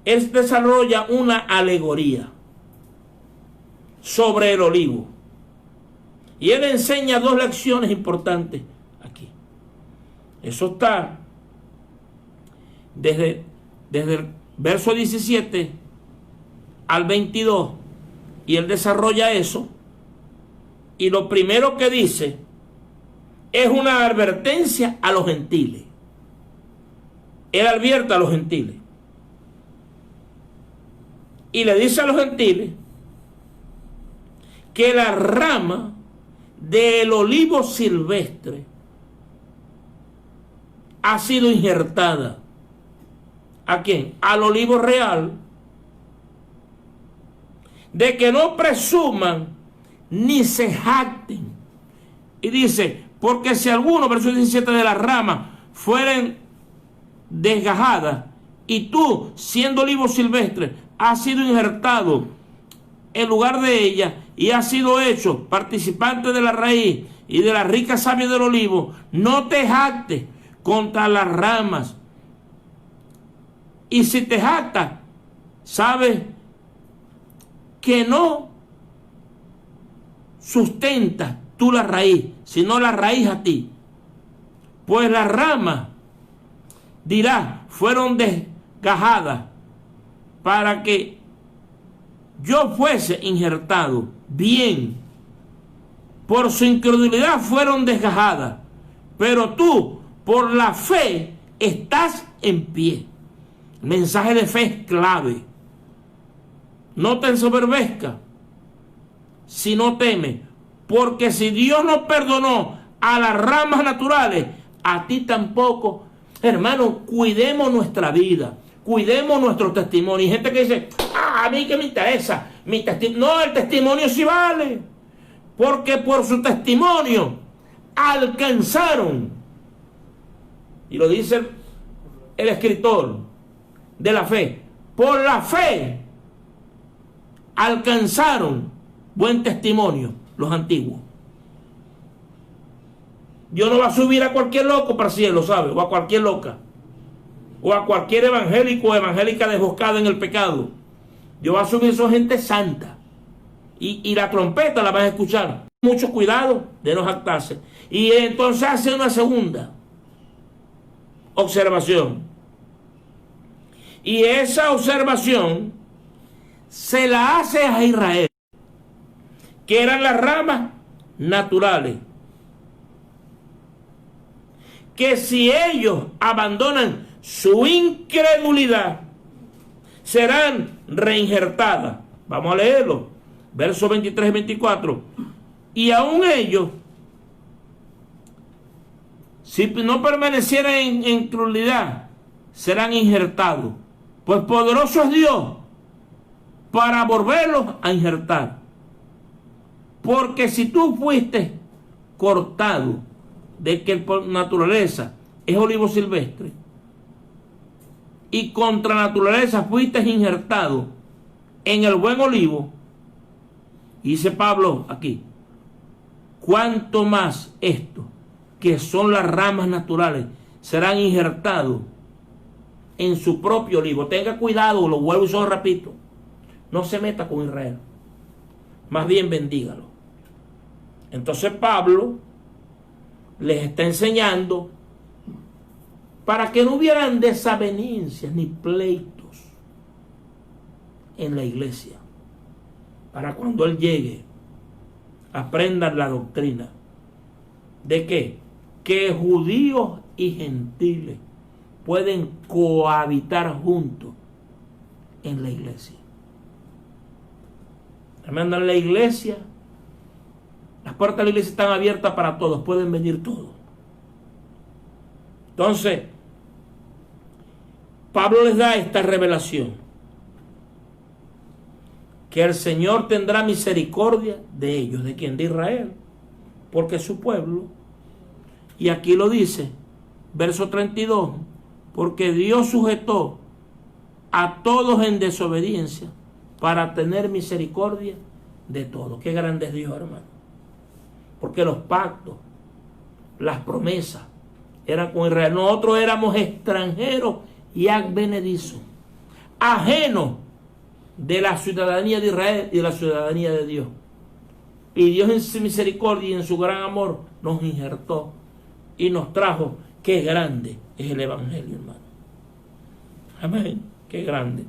Él desarrolla una alegoría sobre el olivo, y él enseña 2 lecciones importantes aquí. Eso está desde el verso 17 al 22, y él desarrolla eso, y lo primero que dice es una advertencia a los gentiles. Él advierte a los gentiles y le dice a los gentiles que la rama del olivo silvestre ha sido injertada. ¿A quién? Al olivo real. De que no presuman ni se jacten. Y dice, porque si alguno, verso 17, de las ramas fueren desgajadas, y tú, siendo olivo silvestre, has sido injertado en lugar de ella, y has sido hecho participante de la raíz y de la rica savia del olivo, no te jactes contra las ramas. Y si te jactas, sabes que no sustentas tú la raíz, sino la raíz a ti. Pues las ramas, dirás, fueron desgajadas para que yo fuese injertado. Bien, por su incredulidad fueron desgajadas, pero tú, por la fe, estás en pie. El mensaje de fe es clave. No te ensoberbezcas si no temes, porque si Dios no perdonó a las ramas naturales, a ti tampoco. Hermano, cuidemos nuestra vida, cuidemos nuestro testimonio. Y gente que dice, a mí que me interesa mi testimonio. No, el testimonio sí vale, porque por su testimonio alcanzaron, y lo dice el escritor de la fe, por la fe alcanzaron buen testimonio los antiguos. Dios no va a subir a cualquier loco para el cielo, ¿sabe? O a cualquier loca, o a cualquier evangélico o evangélica desbocada en el pecado. Dios va a subir a esa gente santa, y la trompeta la vas a escuchar. Mucho cuidado de no jactarse. Y entonces hace una segunda observación, y esa observación se la hace a Israel, que eran las ramas naturales, que si ellos abandonan su incredulidad, serán reinjertadas. Vamos a leerlo, versos 23 y 24. Y aún ellos, si no permanecieran en incredulidad, serán injertados. Pues poderoso es Dios para volverlos a injertar. Porque si tú fuiste cortado de que por naturaleza es olivo silvestre, y contra naturaleza fuiste injertado en el buen olivo, dice Pablo aquí, cuanto más esto, que son las ramas naturales, serán injertados en su propio olivo. Tenga cuidado, lo vuelvo y solo repito, no se meta con Israel, más bien bendígalo. Entonces Pablo les está enseñando para que no hubieran desavenencias ni pleitos en la iglesia, para cuando él llegue aprendan la doctrina de que judíos y gentiles pueden cohabitar juntos en la iglesia. Hermano, en la iglesia, las puertas de la iglesia están abiertas para todos, pueden venir todos. Entonces, Pablo les da esta revelación, que el Señor tendrá misericordia de ellos. ¿De quién? De Israel, porque es su pueblo. Y aquí lo dice, verso 32, porque Dios sujetó a todos en desobediencia para tener misericordia de todos. Qué grande es Dios, hermano. Porque los pactos, las promesas eran con Israel. Nosotros éramos extranjeros y advenedizos, ajenos de la ciudadanía de Israel y de la ciudadanía de Dios. Y Dios en su misericordia y en su gran amor nos injertó y nos trajo. Qué grande es el evangelio, hermano. Amén. Qué grande.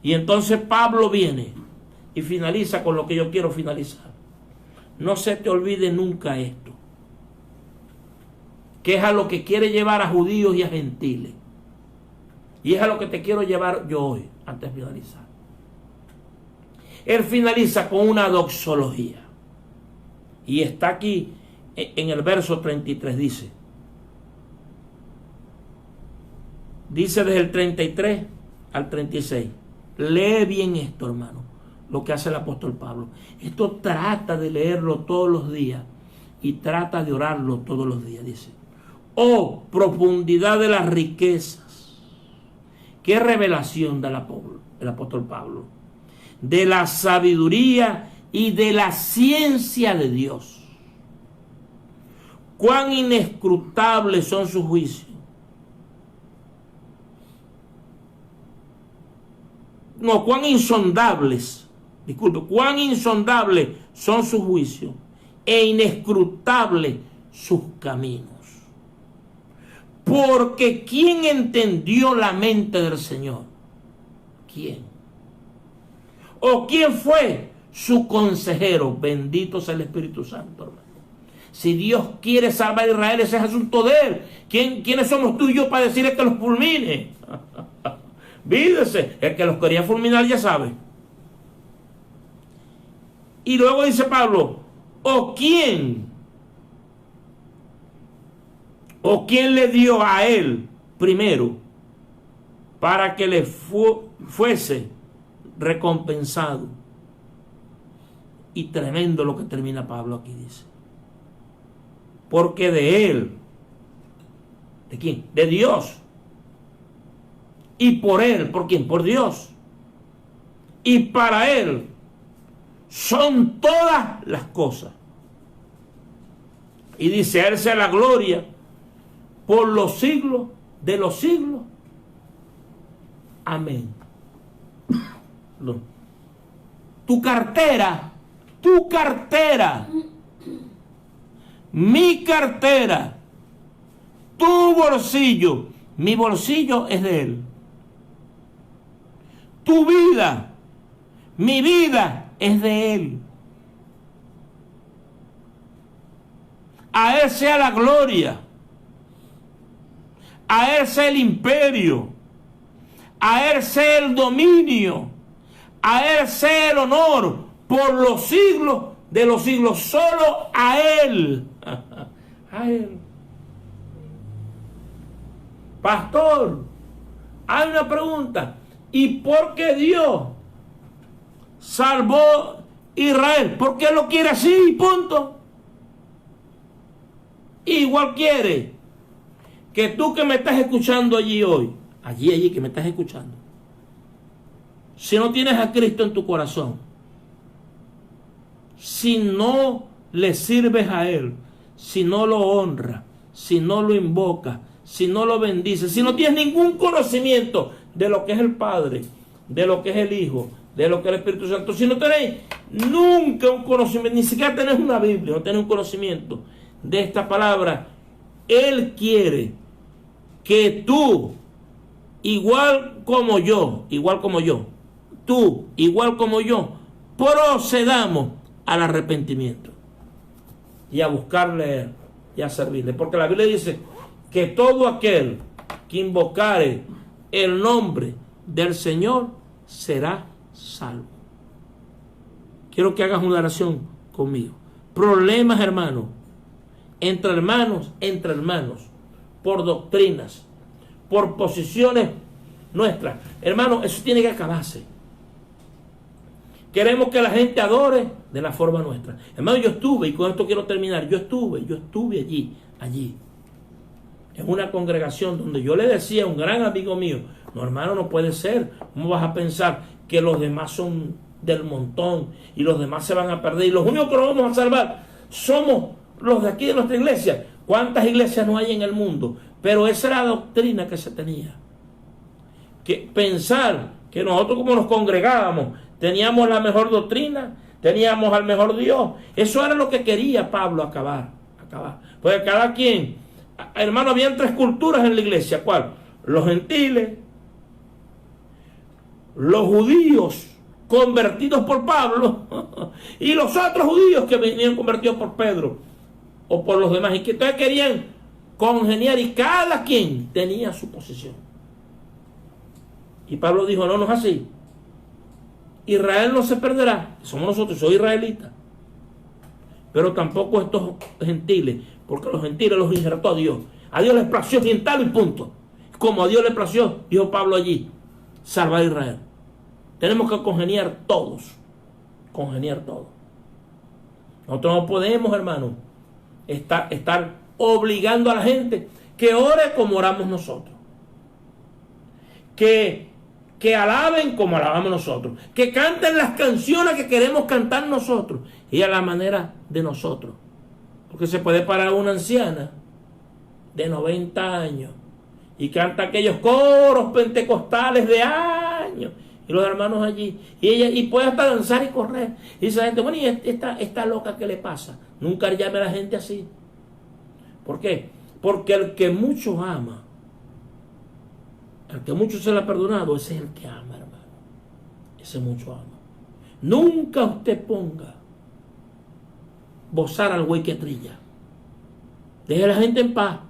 Y entonces Pablo viene y finaliza con lo que yo quiero finalizar. No se te olvide nunca esto, que es a lo que quiere llevar a judíos y a gentiles. Y es a lo que te quiero llevar yo hoy, antes de finalizar. Él finaliza con una doxología. Y está aquí en el verso 33, dice desde el 33 al 36. Lee bien esto, hermano, lo que hace el apóstol Pablo. Esto trata de leerlo todos los días y trata de orarlo todos los días. Dice, oh, profundidad de las riquezas. Qué revelación da el apóstol Pablo. de la sabiduría y de la ciencia de Dios. Cuán inescrutables son sus juicios. No, cuán insondables, disculpe, cuán insondables son sus juicios e inescrutables sus caminos. Porque ¿quién entendió la mente del Señor? ¿Quién? ¿O quién fue su consejero? Bendito sea el Espíritu Santo, hermano. Si Dios quiere salvar a Israel, ese es asunto de Él. ¿Quiénes somos tú y yo para decirle que los fulmine? Vídese, el que los quería fulminar ya sabe. Y luego dice Pablo, ¿o quién le dio a él primero para que le fuese recompensado? Y tremendo lo que termina Pablo aquí, dice. Porque de él, ¿de quién? De Dios. Y por él, ¿por quién? Por Dios. Y para él son todas las cosas. Y dice, a él sea la gloria por los siglos de los siglos. Amén. No. Tu cartera, mi cartera, tu bolsillo, mi bolsillo es de él. Tu vida, mi vida es de él. A él sea la gloria, a él sea el imperio, a él sea el dominio, a él sea el honor por los siglos de los siglos. Solo a él. A él. Pastor, hay una pregunta. ¿Y por qué Dios salvó Israel? Porque Él lo quiere así, punto. Igual quiere que tú que me estás escuchando allí hoy, allí que me estás escuchando, si no tienes a Cristo en tu corazón, si no le sirves a Él, si no lo honras, si no lo invocas, si no lo bendices, si no tienes ningún conocimiento de lo que es el Padre, de lo que es el Hijo, de lo que es el Espíritu Santo, si no tenéis nunca un conocimiento, ni siquiera tenés una Biblia, no tenés un conocimiento de esta palabra, Él quiere que tú, igual como yo, tú, igual como yo, procedamos al arrepentimiento y a buscarle y a servirle. Porque la Biblia dice que todo aquel que invocare el nombre del Señor será salvo. Quiero que hagas una oración conmigo. Problemas, hermanos, entre hermanos, por doctrinas, por posiciones nuestras. Hermano, eso tiene que acabarse. Queremos que la gente adore de la forma nuestra. Hermano, yo estuve, y con esto quiero terminar, yo estuve allí, en una congregación donde yo le decía a un gran amigo mío, no, hermano, no puede ser. ¿Cómo vas a pensar que los demás son del montón y los demás se van a perder? Y los únicos que nos vamos a salvar somos los de aquí de nuestra iglesia. ¿Cuántas iglesias no hay en el mundo? Pero esa era la doctrina que se tenía. Que pensar que nosotros, como nos congregábamos, teníamos la mejor doctrina, teníamos al mejor Dios. Eso era lo que quería Pablo acabar. Porque cada quien, hermano, habían tres culturas en la iglesia. ¿Cuál? Los gentiles, los judíos convertidos por Pablo y los otros judíos que venían convertidos por Pedro o por los demás, y que entonces querían congeniar, y cada quien tenía su posición. Y Pablo dijo, no es así. Israel no se perderá, somos nosotros, soy israelita, pero tampoco estos gentiles, porque los gentiles los injertó a Dios les plació tal y punto. Como a Dios le plació, dijo Pablo allí, salvar a Israel. Tenemos que congeniar todos. Nosotros no podemos, hermano, estar obligando a la gente que ore como oramos nosotros, que que alaben como alabamos nosotros, que canten las canciones que queremos cantar nosotros y a la manera de nosotros. Porque se puede parar una anciana de 90 años y canta aquellos coros pentecostales de años y los hermanos allí y puede hasta danzar y correr y dice la gente, bueno, ¿y esta loca qué le pasa? Nunca llame a la gente así. ¿Por qué? Porque el que mucho ama, al que mucho se le ha perdonado, ese es el que ama, hermano. Ese mucho ama. Nunca usted ponga bozar al güey que trilla. Deje a la gente en paz.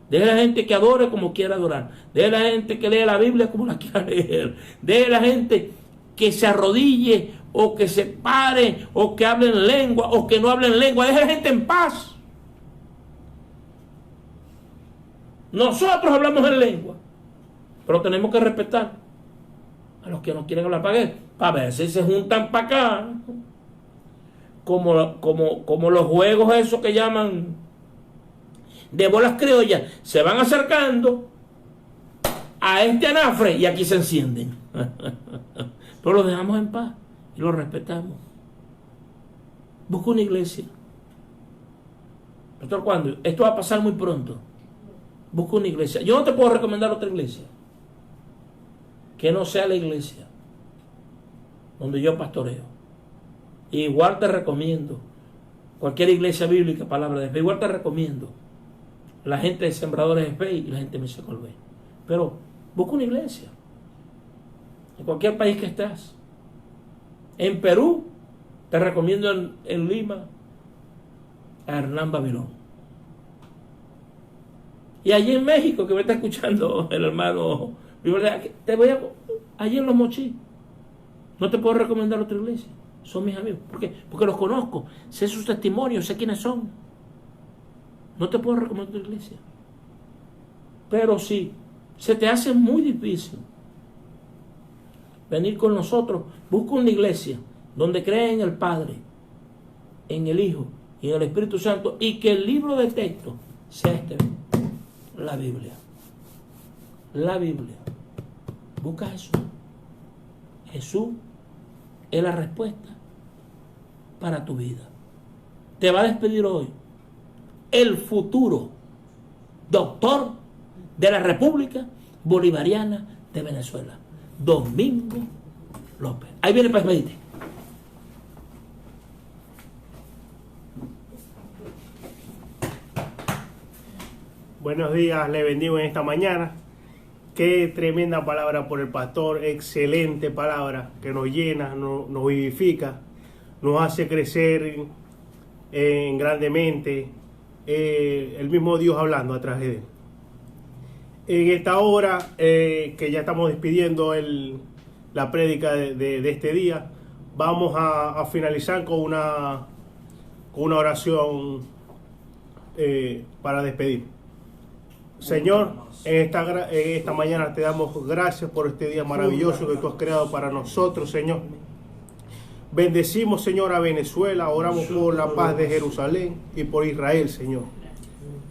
Deje a la gente que adore como quiera adorar. Deje a la gente que lea la Biblia como la quiera leer. Deje a la gente que se arrodille o que se pare o que hable en lengua o que no hable en lengua. Deje a la gente en paz. Nosotros hablamos en lengua, pero tenemos que respetar a los que no quieren hablar. Para ver si se juntan para acá, como los juegos esos que llaman de bolas criollas, se van acercando a este anafre y aquí se encienden. Pero los dejamos en paz y los respetamos. Busca una iglesia. Pastor, ¿cuándo? Esto va a pasar muy pronto. Busca una iglesia. Yo no te puedo recomendar otra iglesia que no sea la iglesia donde yo pastoreo. Igual te recomiendo cualquier iglesia bíblica, palabra de fe. Igual te recomiendo la gente de Sembradores de Fe y la gente de Misericordia. Pero busca una iglesia en cualquier país que estás. En Perú te recomiendo en Lima a Hernán Babilón. Y allí en México, que me está escuchando el hermano, te voy a, allí en Los Mochis, no te puedo recomendar otra iglesia. Son mis amigos. ¿Por qué? Porque los conozco, sé sus testimonios, sé quiénes son. No te puedo recomendar otra iglesia. Pero si se te hace muy difícil venir con nosotros, busca una iglesia donde crea en el Padre, en el Hijo y en el Espíritu Santo, y que el libro de texto sea este. La Biblia. La Biblia. Busca Jesús. Jesús es la respuesta para tu vida. Te va a despedir hoy el futuro doctor de la República Bolivariana de Venezuela, Domingo López. Ahí viene para que medite. Buenos días, le bendigo en esta mañana. Qué tremenda palabra por el pastor, excelente palabra que nos llena, nos vivifica, nos hace crecer grandemente, el mismo Dios hablando a través de él. En esta hora que ya estamos despidiendo la prédica de este día, vamos a finalizar con una oración para despedir. Señor, en esta mañana te damos gracias por este día maravilloso que tú has creado para nosotros, Señor. Bendecimos, Señor, a Venezuela, oramos por la paz de Jerusalén y por Israel, Señor.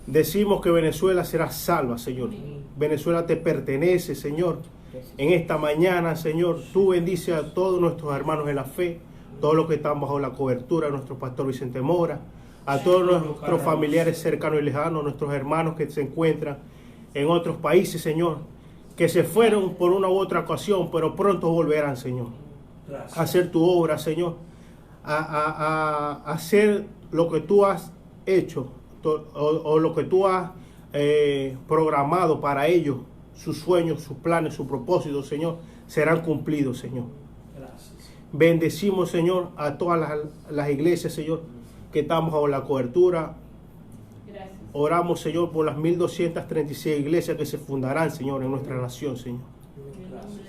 Decimos que Venezuela será salva, Señor. Venezuela te pertenece, Señor. En esta mañana, Señor, tú bendice a todos nuestros hermanos en la fe, todos los que están bajo la cobertura de nuestro pastor Vicente Mora, a todos nuestros familiares cercanos y lejanos, nuestros hermanos que se encuentran en otros países, Señor, que se fueron por una u otra ocasión, pero pronto volverán, Señor, a hacer tu obra, Señor, a hacer lo que tú has hecho o lo que tú has programado para ellos. Sus sueños, sus planes, sus propósitos, Señor, serán cumplidos, Señor. Gracias. Bendecimos, Señor, a todas las iglesias, Señor, que estamos bajo la cobertura. Gracias. Oramos, Señor, por las 1236 iglesias que se fundarán, Señor, en nuestra nación, Señor. Gracias.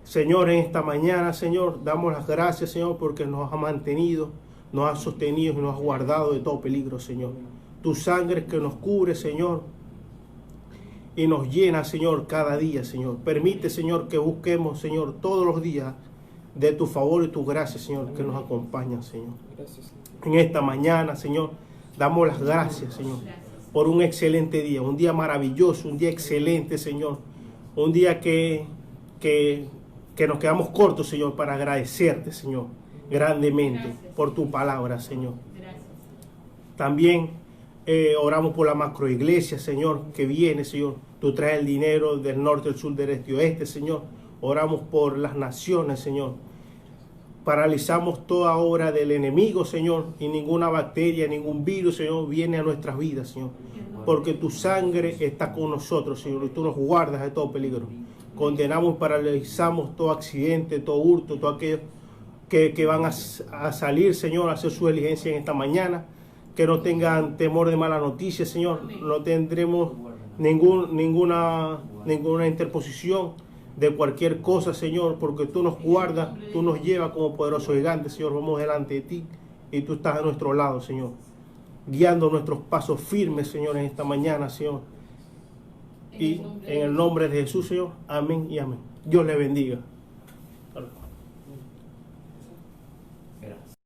Señor, en esta mañana, Señor, damos las gracias, Señor, porque nos ha mantenido, nos ha sostenido y nos ha guardado de todo peligro, Señor. Tu sangre que nos cubre, Señor, y nos llena, Señor, cada día, Señor. Permite, Señor, que busquemos, Señor, todos los días de tu favor y tu gracia, Señor, que nos acompañan, Señor. Gracias. En esta mañana, Señor, damos las gracias, Señor, por un excelente día, un día maravilloso, un día excelente, Señor, un día que que nos quedamos cortos, Señor, para agradecerte, Señor, grandemente. Gracias. Por tu palabra, Señor. Gracias. También oramos por la macroiglesia, Señor, que viene, Señor. Tú traes el dinero del norte, del sur, del este y oeste, Señor. Oramos por las naciones, Señor. Paralizamos toda obra del enemigo, Señor, y ninguna bacteria, ningún virus, Señor, viene a nuestras vidas, Señor. Porque tu sangre está con nosotros, Señor, y tú nos guardas de todo peligro. Condenamos y paralizamos todo accidente, todo hurto, todo aquello que van a salir, Señor, a hacer su diligencia en esta mañana. Que no tengan temor de mala noticia, Señor. No tendremos ninguna interposición de cualquier cosa, Señor, porque tú nos guardas, tú nos llevas como poderoso gigante, Señor. Vamos delante de ti y tú estás a nuestro lado, Señor, guiando nuestros pasos firmes, Señor, en esta mañana, Señor. Y en el nombre de Jesús, Señor, amén y amén. Dios le bendiga.